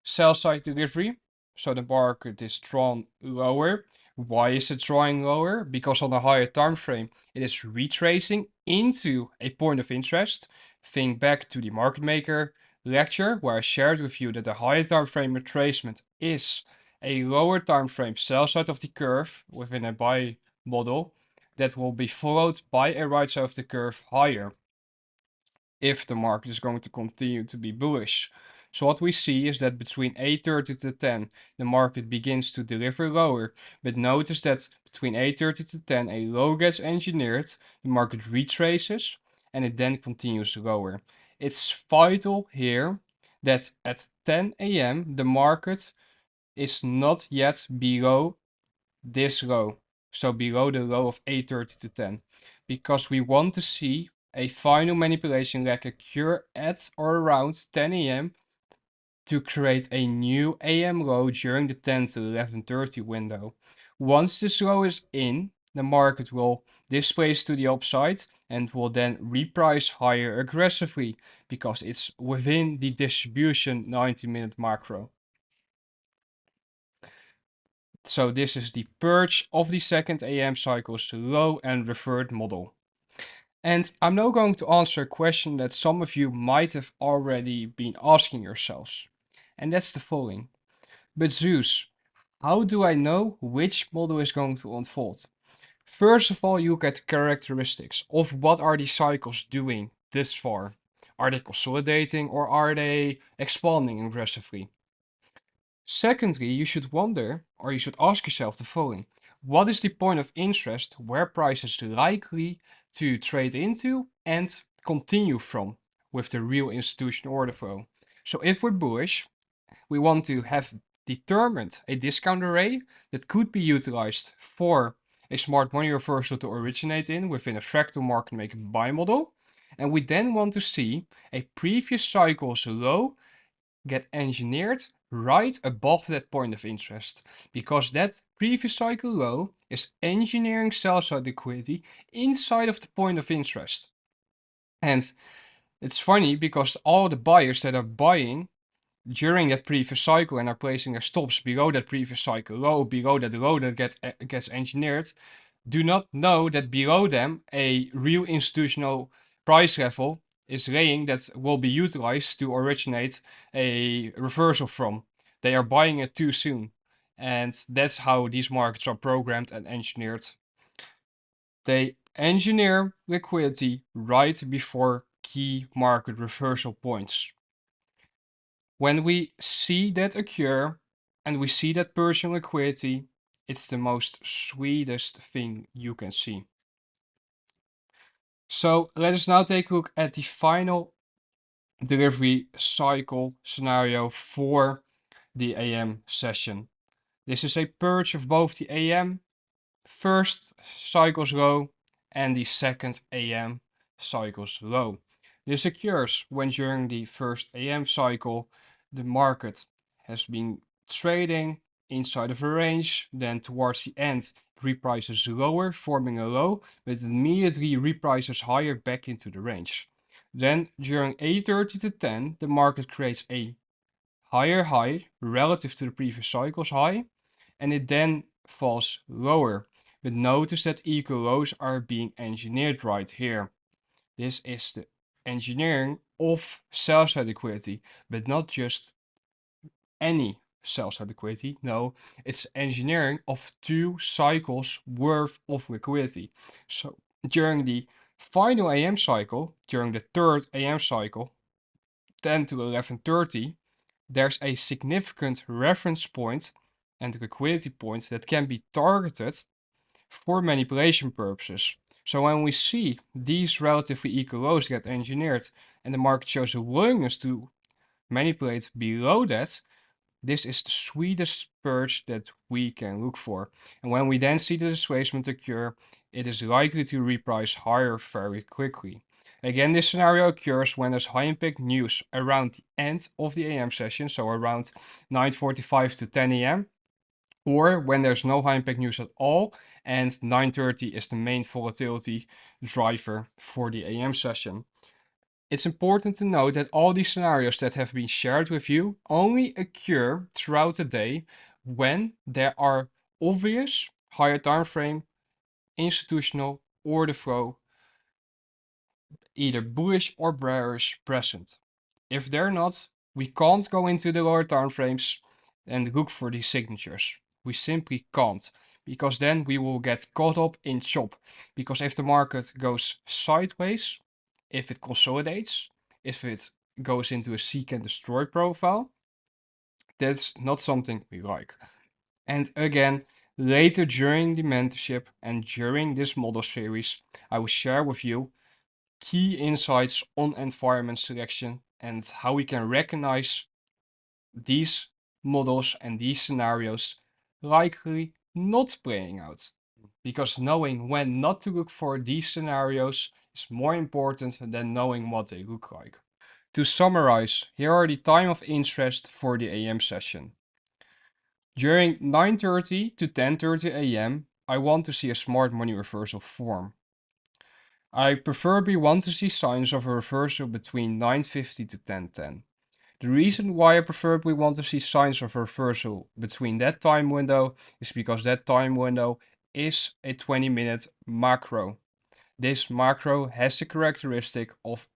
A: sell side delivery, so the market is drawn lower. Why is it drawing lower? Because on a higher time frame, it is retracing into a point of interest. Think back to the market maker lecture where I shared with you that the higher time frame retracement is a lower time frame sell side of the curve within a buy model that will be followed by a right side of the curve higher if the market is going to continue to be bullish. So what we see is that between 8:30 to 10, the market begins to deliver lower, but notice that between 8:30 to 10, a low gets engineered, the market retraces, and it then continues lower. It's vital here that at 10 a.m. the market is not yet below this low, so below the low of 8:30 to 10, because we want to see a final manipulation leg occur at or around 10 a.m. to create a new AM low during the 10 to 11:30 window. Once this low is in, the market will displace to the upside and will then reprice higher aggressively because it's within the distribution 90-minute macro. So this is the purge of the second AM cycle's low and revert model. And I'm now going to answer a question that some of you might have already been asking yourselves. And that's the following. But Zeus, how do I know which model is going to unfold? First of all, you look at the characteristics of what are the cycles doing this far. Are they consolidating or are they expanding aggressively? Secondly, you should wonder, or you should ask yourself the following. What is the point of interest where price is likely to trade into and continue from with the real institutional order flow? So if we're bullish, we want to have determined a discount array that could be utilized for a smart money reversal to originate in within a fractal market maker buy model. And we then want to see a previous cycle's low get engineered right above that point of interest, because that previous cycle low is engineering sell side liquidity inside of the point of interest. And it's funny because all the buyers that are buying during that previous cycle and are placing their stops below that previous cycle low, below that low that gets engineered, do not know that below them a real institutional price level is laying that will be utilized to originate a reversal from. They are buying it too soon. And that's how these markets are programmed and engineered. They engineer liquidity right before key market reversal points. When we see that occur and we see that purging liquidity, it's the most sweetest thing you can see. So let us now take a look at the final delivery cycle scenario for the AM session. This is a purge of both the AM first cycle's low and the second AM cycle's low. This occurs when during the first AM cycle the market has been trading inside of a range, then towards the end reprices lower, forming a low, but immediately reprices higher back into the range. Then during 8:30 to 10 the market creates a higher high relative to the previous cycle's high, and it then falls lower. But notice that equal lows are being engineered right here. This is the engineering of sell-side liquidity, but not just any sell-side liquidity. No, it's engineering of 2 cycles worth of liquidity. So during the final AM cycle, during the third AM cycle, 10 to 11:30, there's a significant reference point and liquidity point that can be targeted for manipulation purposes. So when we see these relatively equal lows get engineered and the market shows a willingness to manipulate below that, this is the sweetest purge that we can look for. And when we then see the displacement occur, it is likely to reprice higher very quickly. Again, this scenario occurs when there's high impact news around the end of the AM session, so around 9:45 to 10 AM, or when there's no high impact news at all and 9:30 is the main volatility driver for the AM session. It's important to note that all these scenarios that have been shared with you only occur throughout the day when there are obvious higher time frame, institutional order flow, either bullish or bearish present. If they're not, we can't go into the lower time frames and look for these signatures. We simply can't, because then we will get caught up in chop. Because if the market goes sideways, if it consolidates, if it goes into a seek and destroy profile, that's not something we like. And again, later during the mentorship and during this model series, I will share with you key insights on environment selection and how we can recognize these models and these scenarios likely not playing out. Because knowing when not to look for these scenarios is more important than knowing what they look like. To summarize, here are the time of interest for the AM session. During 9:30 to 10:30 AM, I want to see a smart money reversal form. I preferably want to see signs of a reversal between 9:50 to 10:10. The reason why I preferably want to see signs of reversal between that time window is because that time window is a 20-minute macro. This macro has the characteristic of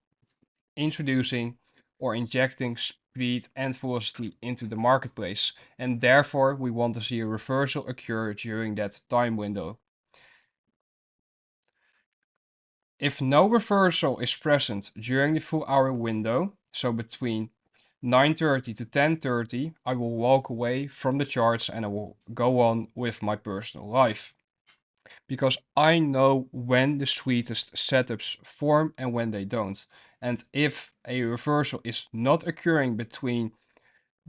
A: introducing or injecting speed and velocity into the marketplace, and therefore we want to see a reversal occur during that time window. If no reversal is present during the full hour window, so between 9:30 to 10:30, I will walk away from the charts and I will go on with my personal life. Because I know when the sweetest setups form and when they don't. And if a reversal is not occurring between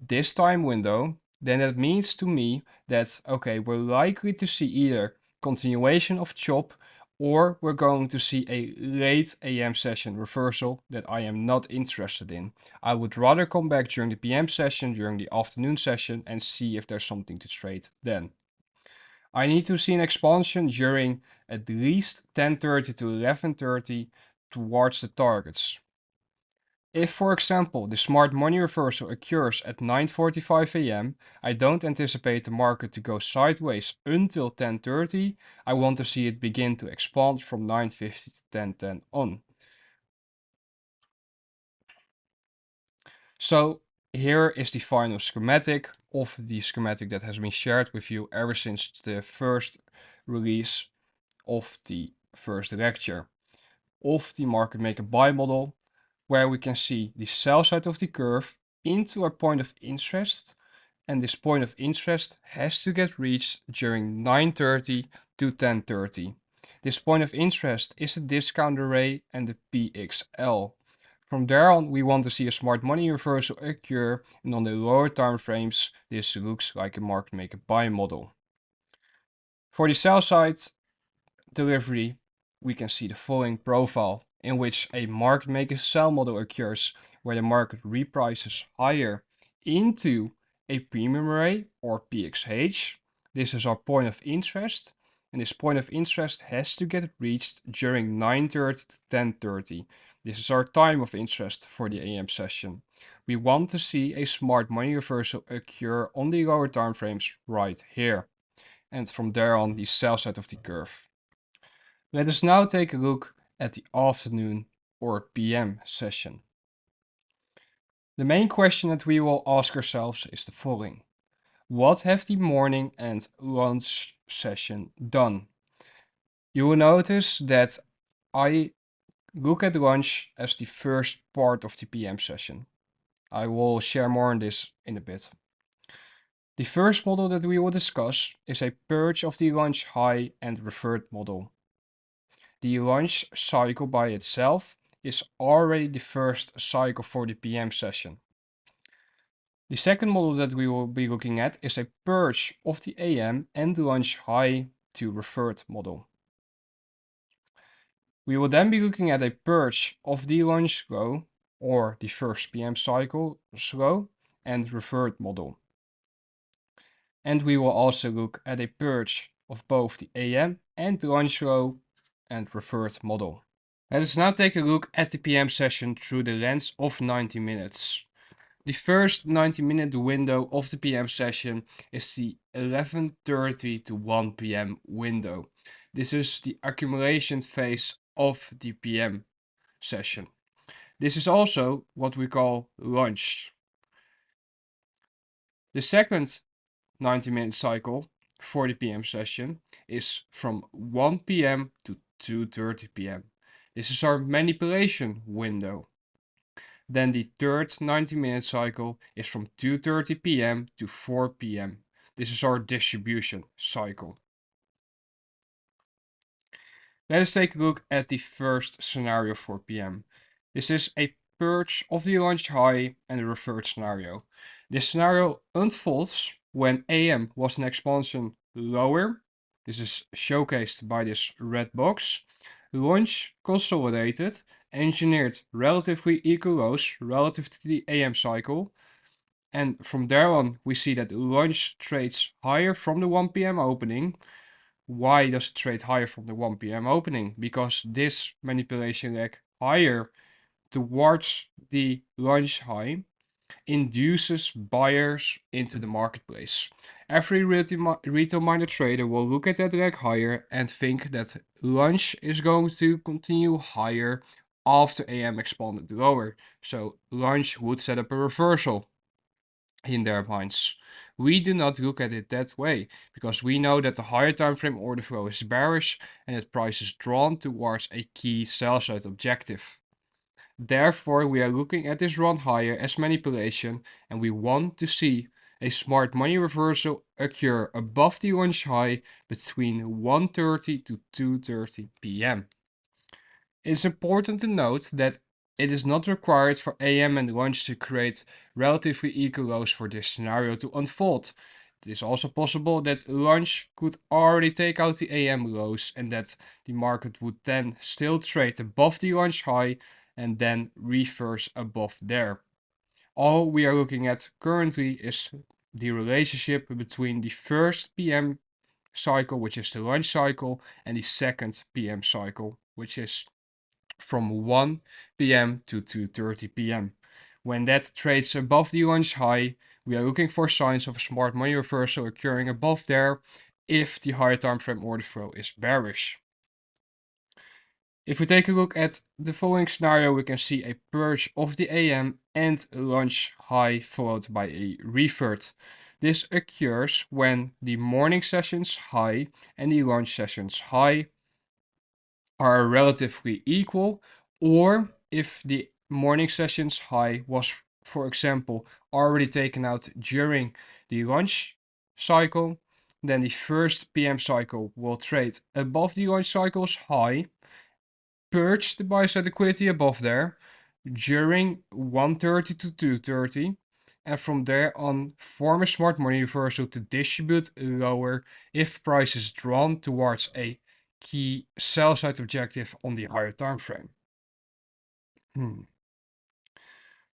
A: this time window, then that means to me that, okay, we're likely to see either continuation of chop or we're going to see a late AM session reversal that I am not interested in. I would rather come back during the PM session, during the afternoon session, and see if there's something to trade then. I need to see an expansion during at least 10:30 to 11:30 towards the targets. If, for example, the smart money reversal occurs at 9:45 a.m., I don't anticipate the market to go sideways until 10:30. I want to see it begin to expand from 9:50 to 10:10 on. So here is the final schematic of the schematic that has been shared with you ever since the first release of the first lecture of the market maker buy model, where we can see the sell side of the curve into a point of interest, and this point of interest has to get reached during 9:30 to 10:30. This point of interest is a discount array and the PXL. From there on, we want to see a smart money reversal occur, and on the lower time frames, this looks like a market maker buy model. For the sell side delivery, we can see the following profile in which a market maker sell model occurs, where the market reprices higher into a premium array or PXH. This is our point of interest, and this point of interest has to get reached during 9:30 to 10:30. This is our time of interest for the AM session. We want to see a smart money reversal occur on the lower time frames right here, and from there on the sell side of the curve. Let us now take a look at the afternoon or PM session. The main question that we will ask ourselves is the following. What have the morning and lunch session done? You will notice that I look at lunch as the first part of the PM session. I will share more on this in a bit. The first model that we will discuss is a purge of the lunch high and revert model. The lunch cycle by itself is already the first cycle for the PM session. The second model that we will be looking at is a purge of the AM and lunch high to revert model. We will then be looking at a purge of the lunch low or the first PM cycle slow and revert model. And we will also look at a purge of both the AM and lunch low and revert model. Let us now take a look at the PM session through the lens of 90 minutes. The first 90-minute window of the PM session is the 11:30 to 1 PM window. This is the accumulation phase of the PM session. This is also what we call lunch. The second 90-minute cycle for the PM session is from 1 PM to 2:30 PM. This is our manipulation window. Then the third 90-minute cycle is from 2:30 PM to 4 PM. This is our distribution cycle. Let us take a look at the first scenario for PM. This is a purge of the lunch high and a revert scenario. This scenario unfolds when AM was an expansion lower. This is showcased by this red box. Lunch consolidated, engineered relatively equal lows relative to the AM cycle. And from there on, we see that lunch trades higher from the 1 PM opening. Why does it trade higher from the 1 PM opening? Because this manipulation leg higher towards the lunch high induces buyers into the marketplace. Every retail minded trader will look at that leg higher and think that lunch is going to continue higher after AM expanded lower. So lunch would set up a reversal in their minds. We do not look at it that way because we know that the higher time frame order flow is bearish and that price is drawn towards a key sell side objective. Therefore, we are looking at this run higher as manipulation, and we want to see a smart money reversal occur above the lunch high between 1:30 to 2:30 PM. It's important to note that It is not required for AM and lunch to create relatively equal lows for this scenario to unfold. It is also possible that lunch could already take out the AM lows and that the market would then still trade above the lunch high and then reverse above there. All we are looking at currently is the relationship between the first PM cycle, which is the lunch cycle, and the second PM cycle, which is from 1 p.m. to 2:30 p.m. When that trades above the lunch high, we are looking for signs of a smart money reversal occurring above there if the higher time frame order flow is bearish. If we take a look at the following scenario, we can see a purge of the AM and lunch high followed by a revert. This occurs when the morning sessions high and the lunch sessions high are relatively equal, or if the morning sessions high was, for example, already taken out during the lunch cycle, then the first PM cycle will trade above the lunch cycle's high, purge the buy side liquidity above there during 1:30 to 2:30, and from there on form a smart money reversal to distribute lower if price is drawn towards a key sell side objective on the higher time frame.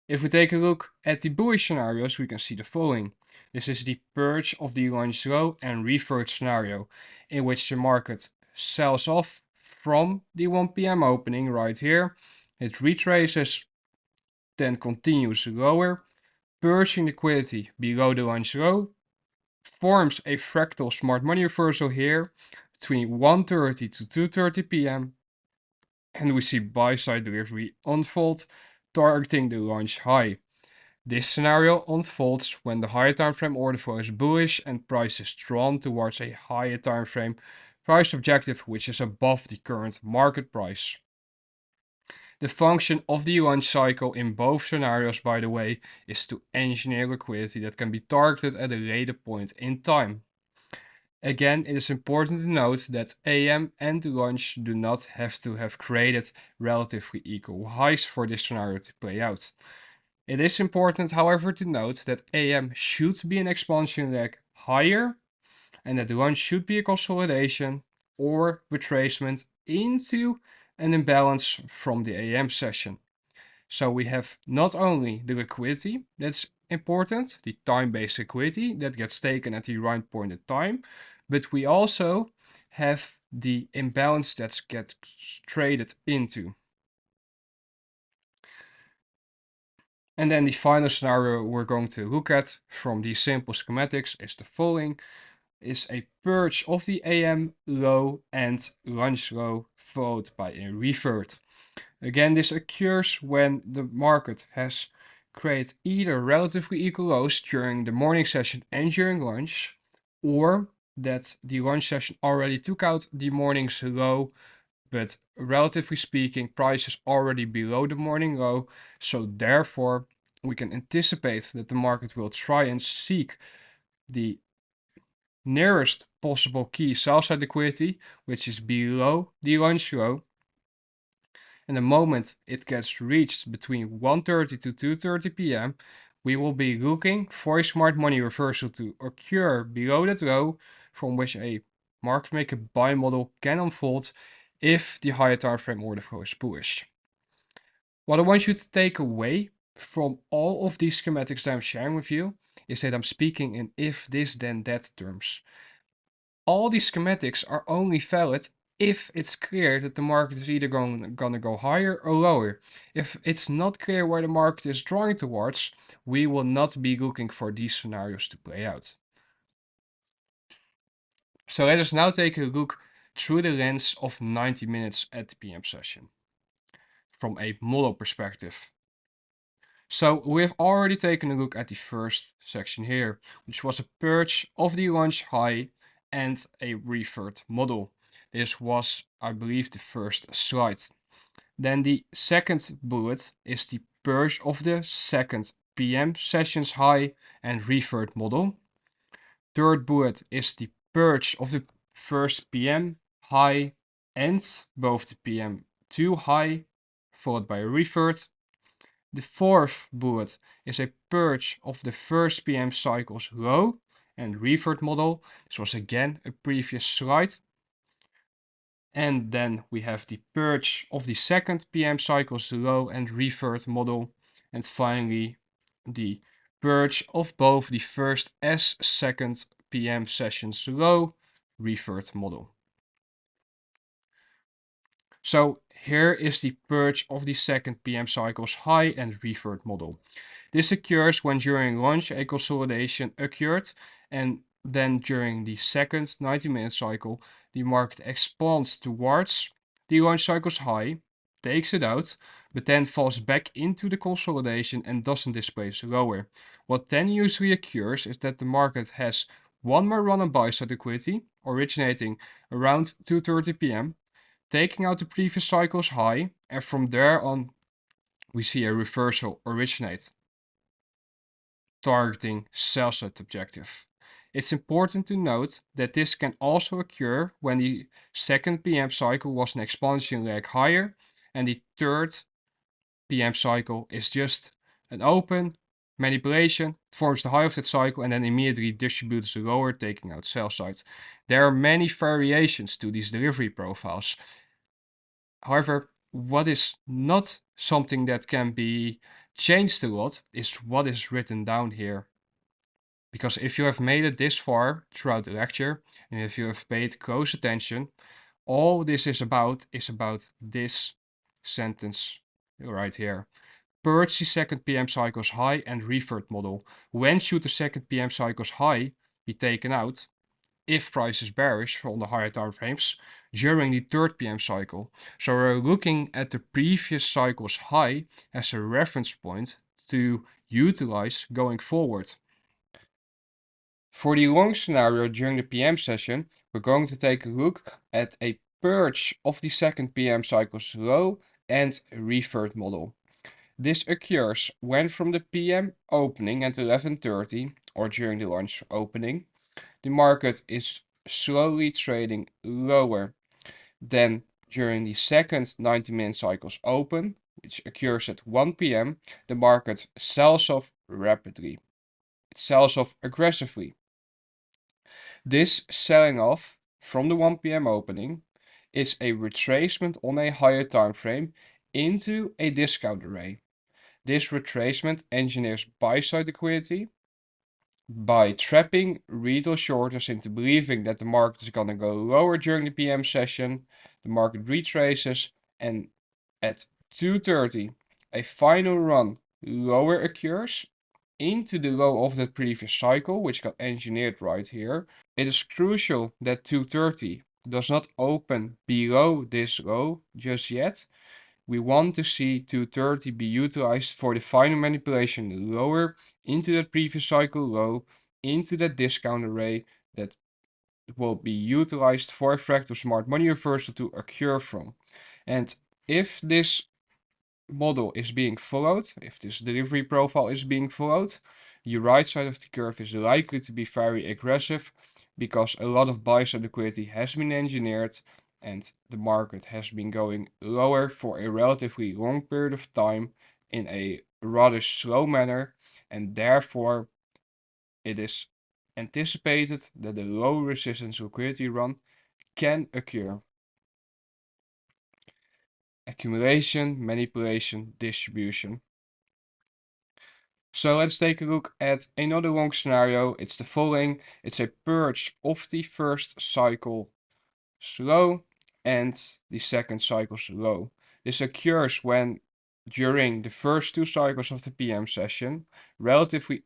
A: If we take a look at the bullish scenarios, we can see the following. This is the purge of the lunch low and revert scenario, in which the market sells off from the 1 p.m. opening right here. It retraces, then continues lower, purging liquidity below the lunch low, forms a fractal smart money reversal here between 1:30 to 2:30 p.m. and we see buy side delivery unfold, targeting the lunch high. This scenario unfolds when the higher time frame order flow is bullish and price is drawn towards a higher time frame price objective which is above the current market price. The function of the lunch cycle in both scenarios, by the way, is to engineer liquidity that can be targeted at a later point in time. Again, it is important to note that AM and lunch do not have to have created relatively equal highs for this scenario to play out. It is important, however, to note that AM should be an expansion leg higher and that lunch should be a consolidation or retracement into an imbalance from the AM session. So we have not only the liquidity that's important, the time-based liquidity that gets taken at the right point in time, but we also have the imbalance that gets traded into. And then the final scenario we're going to look at from these simple schematics is the following. Is a purge of the AM low and lunch low followed by a revert. Again, this occurs when the market has created either relatively equal lows during the morning session and during lunch, or that the lunch session already took out the morning's low, but relatively speaking, price is already below the morning low, so therefore we can anticipate that the market will try and seek the nearest possible key sell side liquidity, which is below the lunch low. And the moment it gets reached between 1:30 to 2:30 p.m., we will be looking for a smart money reversal to occur below that low, from which a market maker buy model can unfold if the higher time frame order flow is bullish. What I want you to take away from all of these schematics that I'm sharing with you is that I'm speaking in if this then that terms. All these schematics are only valid if it's clear that the market is either going to go higher or lower. If it's not clear where the market is drawing towards, we will not be looking for these scenarios to play out. So let us now take a look through the lens of 90 minutes at the PM session from a model perspective. So we have already taken a look at the first section here, which was a purge of the lunch high and a revert model. This was, I believe, the first slide. Then the second bullet is the purge of the second PM sessions high and revert model. Third bullet is the purge of the first PM high and both the PM2 high followed by a revert. The fourth bullet is a purge of the first PM cycle's low and revert model. This was again a previous slide. And then we have the purge of the second PM cycle's low and revert model. And finally, the purge of both the first as second PM session's low revert model. So here is the purge of the second PM cycle's high and revert model. This occurs when during launch a consolidation occurred, and then during the second 90-minute cycle, the market expands towards the launch cycle's high, takes it out, but then falls back into the consolidation and doesn't displace lower. What then usually occurs is that the market has one more run on buy-side liquidity, originating around 2:30 p.m., taking out the previous cycle's high, and from there on we see a reversal originate, targeting sell-side objective. It's important to note that this can also occur when the second PM cycle was an expansion leg higher and the third PM cycle is just an open manipulation, forms the high of that cycle and then immediately distributes lower, taking out sell side. There are many variations to these delivery profiles. However, what is not something that can be changed a lot is what is written down here. Because if you have made it this far throughout the lecture, and if you have paid close attention, all this is about this sentence right here. Purge the second PM cycle's high and revert model. When should the second PM cycle's high be taken out? If price is bearish on the higher time frames during the third PM cycle. So we're looking at the previous cycle's high as a reference point to utilize going forward. For the long scenario during the PM session, we're going to take a look at a purge of the second PM cycle's low and revert model. This occurs when from the PM opening at 11:30 or during the lunch opening, the market is slowly trading lower than during the second 90-minute cycle's open, which occurs at 1 p.m. The market sells off rapidly. It sells off aggressively. This selling off from the 1 p.m. opening is a retracement on a higher time frame into a discount array. This retracement engineers buy-side liquidity by trapping retail shorters into believing that the market is going to go lower during the PM session. The market retraces, and at 2:30 a final run lower occurs into the low of that previous cycle, which got engineered right here. It is crucial that 2:30 does not open below this low just yet. We want to see 2:30 be utilized for the final manipulation lower into that previous cycle low, into that discount array that will be utilized for a fractal smart money reversal to occur from. And if this model is being followed, if this delivery profile is being followed, the right side of the curve is likely to be very aggressive because a lot of buy-side liquidity has been engineered and the market has been going lower for a relatively long period of time in a rather slow manner, and therefore it is anticipated that the low resistance liquidity run can occur. Accumulation, manipulation, distribution. So let's take a look at another long scenario. It's the following. It's a purge of the first cycle low and the second cycle's low. This occurs when during the first two cycles of the PM session, relatively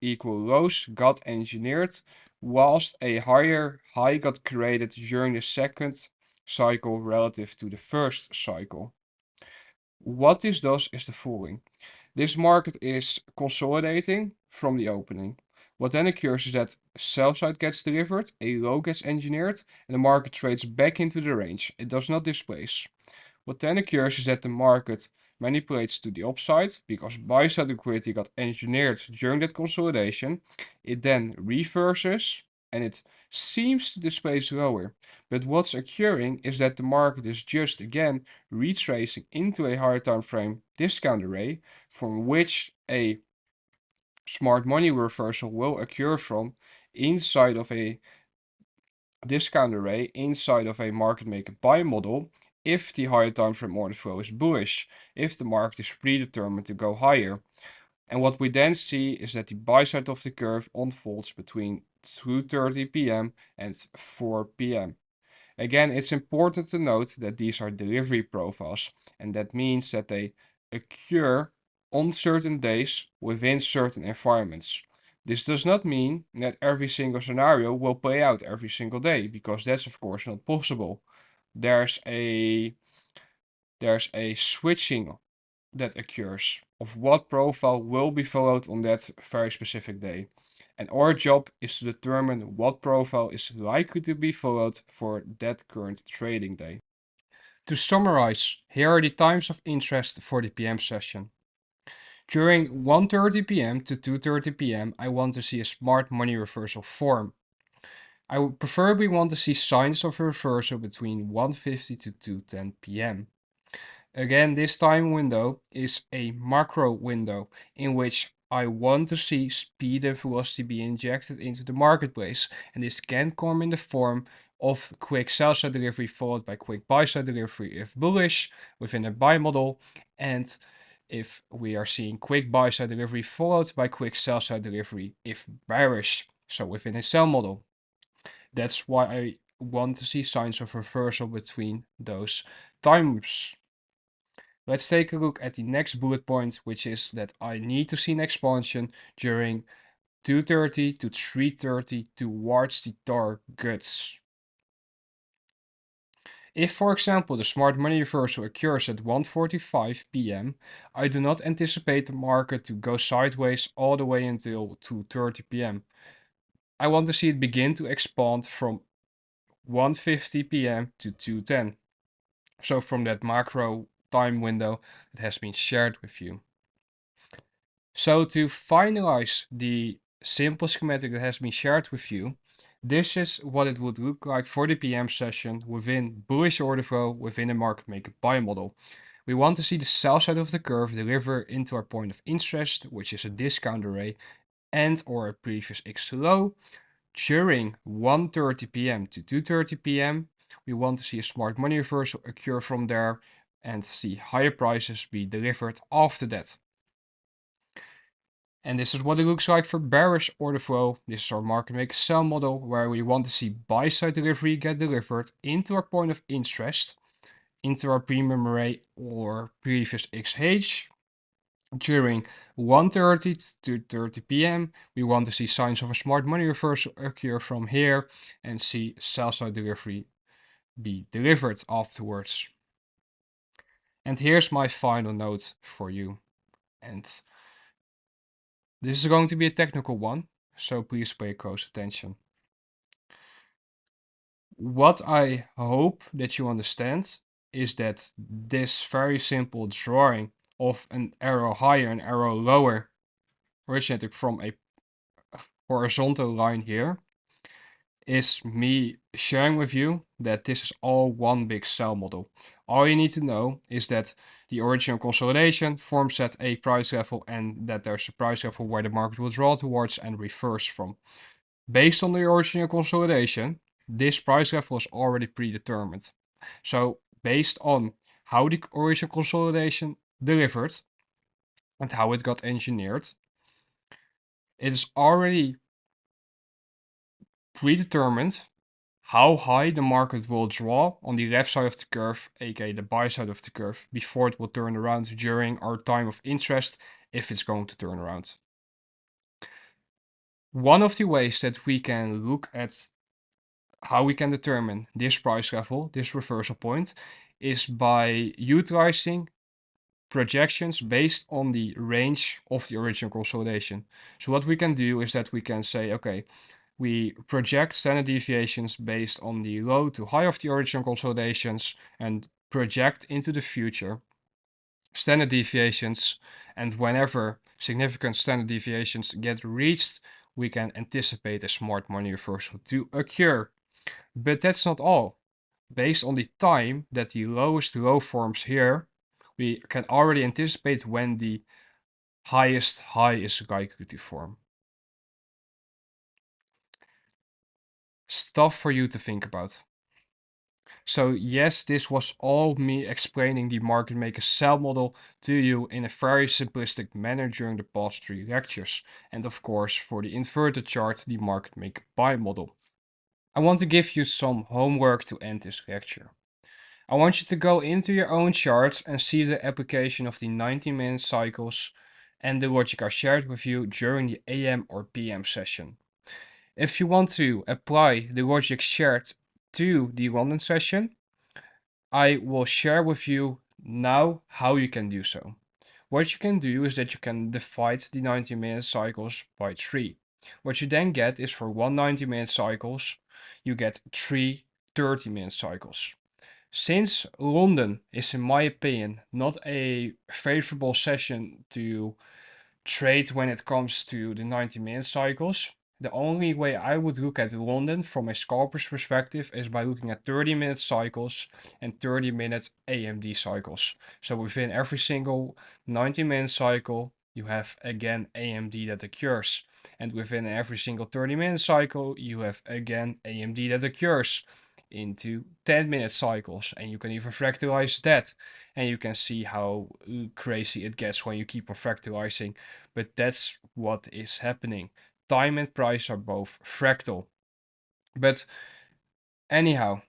A: equal lows got engineered, whilst a higher high got created during the second cycle relative to the first cycle. What this does is the following. This market is consolidating from the opening. What then occurs is that sell side gets delivered, a low gets engineered, and the market trades back into the range. It does not displace. What then occurs is that the market manipulates to the upside because buy side liquidity got engineered during that consolidation. It then reverses and it seems to display lower. But what's occurring is that the market is just again retracing into a higher time frame discount array from which a smart money reversal will occur from inside of a discount array inside of a market maker buy model if the higher time frame order flow is bullish, if the market is predetermined to go higher. And what we then see is that the buy side of the curve unfolds between 2:30 p.m. and 4 p.m. Again, it's important to note that these are delivery profiles, and that means that they occur on certain days within certain environments. This does not mean that every single scenario will play out every single day, because that's of course not possible. There's a switching that occurs of what profile will be followed on that very specific day. And our job is to determine what profile is likely to be followed for that current trading day. To summarize, here are the times of interest for the PM session. During 1:30 p.m. to 2:30 p.m., I want to see a smart money reversal form. I would preferably want to see signs of a reversal between 1:50 to 2:10 p.m. Again, this time window is a macro window in which I want to see speed and velocity be injected into the marketplace, and this can come in the form of quick sell side delivery followed by quick buy side delivery if bullish within a buy model, and if we are seeing quick buy side delivery followed by quick sell side delivery if bearish, so within a sell model. That's why I want to see signs of reversal between those times. Let's take a look at the next bullet point, which is that I need to see an expansion during 2:30 to 3:30 towards the targets. If, for example, the smart money reversal occurs at 1:45 p.m., I do not anticipate the market to go sideways all the way until 2:30 p.m. I want to see it begin to expand from 1:50 p.m. to 2:10. So from that macro time window that has been shared with you. So to finalize the simple schematic that has been shared with you, this is what it would look like for the PM session within bullish order flow within a market maker buy model. We want to see the sell side of the curve deliver into our point of interest, which is a discount array and or a previous X low during 1:30 p.m. to 2:30 p.m. We want to see a smart money reversal occur from there and see higher prices be delivered after that. And this is what it looks like for bearish order flow. This is our market maker sell model where we want to see buy side delivery get delivered into our point of interest, into our premium array or previous XH. During 1:30 to 2:30 p.m., we want to see signs of a smart money reversal occur from here and see sell side delivery be delivered afterwards. And here's my final note for you. And this is going to be a technical one, so please pay close attention. What I hope that you understand is that this very simple drawing of an arrow higher and arrow lower originating from a horizontal line here is me sharing with you that this is all one big sell model. All you need to know is that the original consolidation forms at a price level and that there's a price level where the market will draw towards and reverse from. Based on the original consolidation, this price level is already predetermined. So based on how the original consolidation delivered and how it got engineered, it is already predetermined how high the market will draw on the left side of the curve, aka the buy side of the curve, before it will turn around during our time of interest, if it's going to turn around. One of the ways that we can look at how we can determine this price level, this reversal point, is by utilizing projections based on the range of the original consolidation. So what we can do is that we can say, okay, we project standard deviations based on the low to high of the original consolidations and project into the future standard deviations. And whenever significant standard deviations get reached, we can anticipate a smart money reversal to occur. But that's not all. Based on the time that the lowest low forms here, we can already anticipate when the highest high is likely to form. Stuff for you to think about. So yes, this was all me explaining the market maker sell model to you in a very simplistic manner during the past 3 lectures. And of course, for the inverted chart, the market maker buy model. I want to give you some homework to end this lecture. I want you to go into your own charts and see the application of the 90-minute cycles and the logic I shared with you during the AM or PM session. If you want to apply the logic shared to the London session, I will share with you now how you can do so. What you can do is that you can divide the 90-minute cycles by 3. What you then get is for 1 90-minute cycles, you get 3 30-minute cycles. Since London is, in my opinion, not a favorable session to trade when it comes to the 90-minute cycles, the only way I would look at London from a scalper's perspective is by looking at 30-minute cycles and 30-minute AMD cycles. So within every single 90-minute cycle, you have again AMD that occurs. And within every single 30-minute cycle, you have again AMD that occurs into 10-minute cycles. And you can even fractalize that. And you can see how crazy it gets when you keep on fractalizing. But that's what is happening. Time and price are both fractal. But anyhow,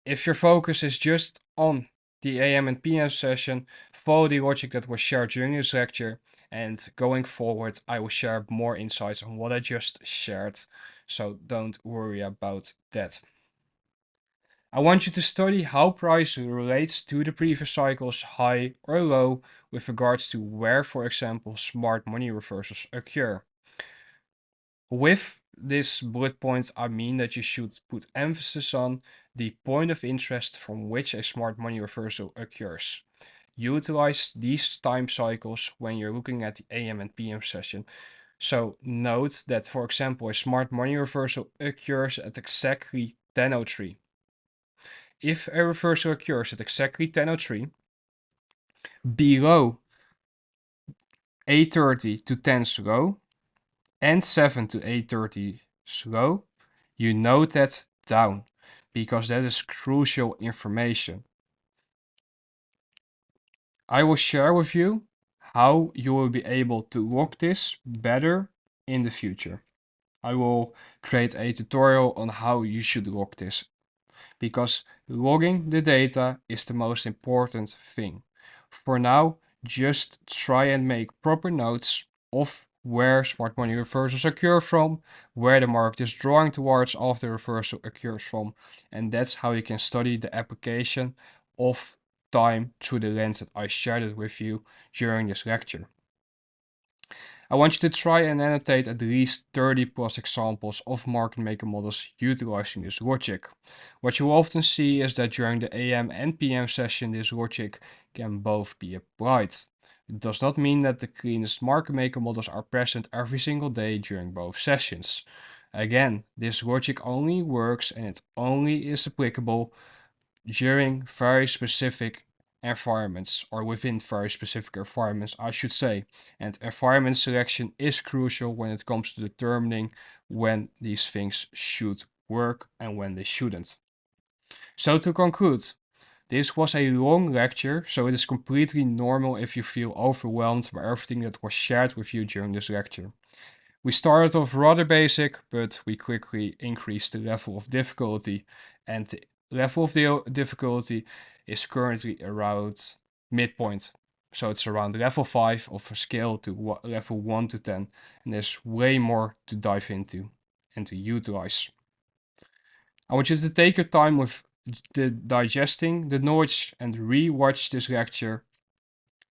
A: if your focus is just on the AM and PM session, follow the logic that was shared during this lecture, and going forward I will share more insights on what I just shared, so don't worry about that. I want you to study how price relates to the previous cycle's high or low with regards to where, for example, smart money reversals occur. With this bullet point, I mean that you should put emphasis on the point of interest from which a smart money reversal occurs. Utilize these time cycles when you're looking at the AM and PM session. So note that, for example, a smart money reversal occurs at exactly 10:03. If a reversal occurs at exactly 10:03, below 8:30 to 10 slow, and 7 to 8:30 slow, you note that down because that is crucial information. I will share with you how you will be able to log this better in the future. I will create a tutorial on how you should log this because logging the data is the most important thing. For now, just try and make proper notes of where smart money reversals occur from, where the market is drawing towards after the reversal occurs from, and that's how you can study the application of time through the lens that I shared it with you during this lecture. I want you to try and annotate at least 30 plus examples of market maker models utilizing this logic. What you often see is that during the AM and PM session, this logic can both be applied. It does not mean that the cleanest market maker models are present every single day during both sessions. Again, this logic only works and it only is applicable during very specific environments, or within very specific environments, I should say. And environment selection is crucial when it comes to determining when these things should work and when they shouldn't. So to conclude, this was a long lecture, so it is completely normal if you feel overwhelmed by everything that was shared with you during this lecture. We started off rather basic, but we quickly increased the level of difficulty, and the level of the difficulty is currently around midpoint. So it's around level 5 of a scale to level 1 to 10, and there's way more to dive into and to utilize. I want you to take your time with digesting the knowledge and re-watch this lecture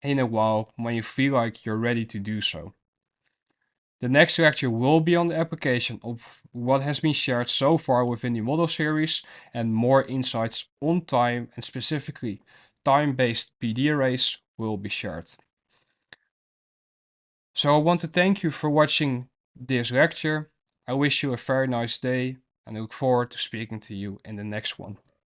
A: in a while when you feel like you're ready to do so. The next lecture will be on the application of what has been shared so far within the model series and more insights on time and specifically time-based PD arrays will be shared. So I want to thank you for watching this lecture I wish you a very nice day and I look forward to speaking to you in the next one.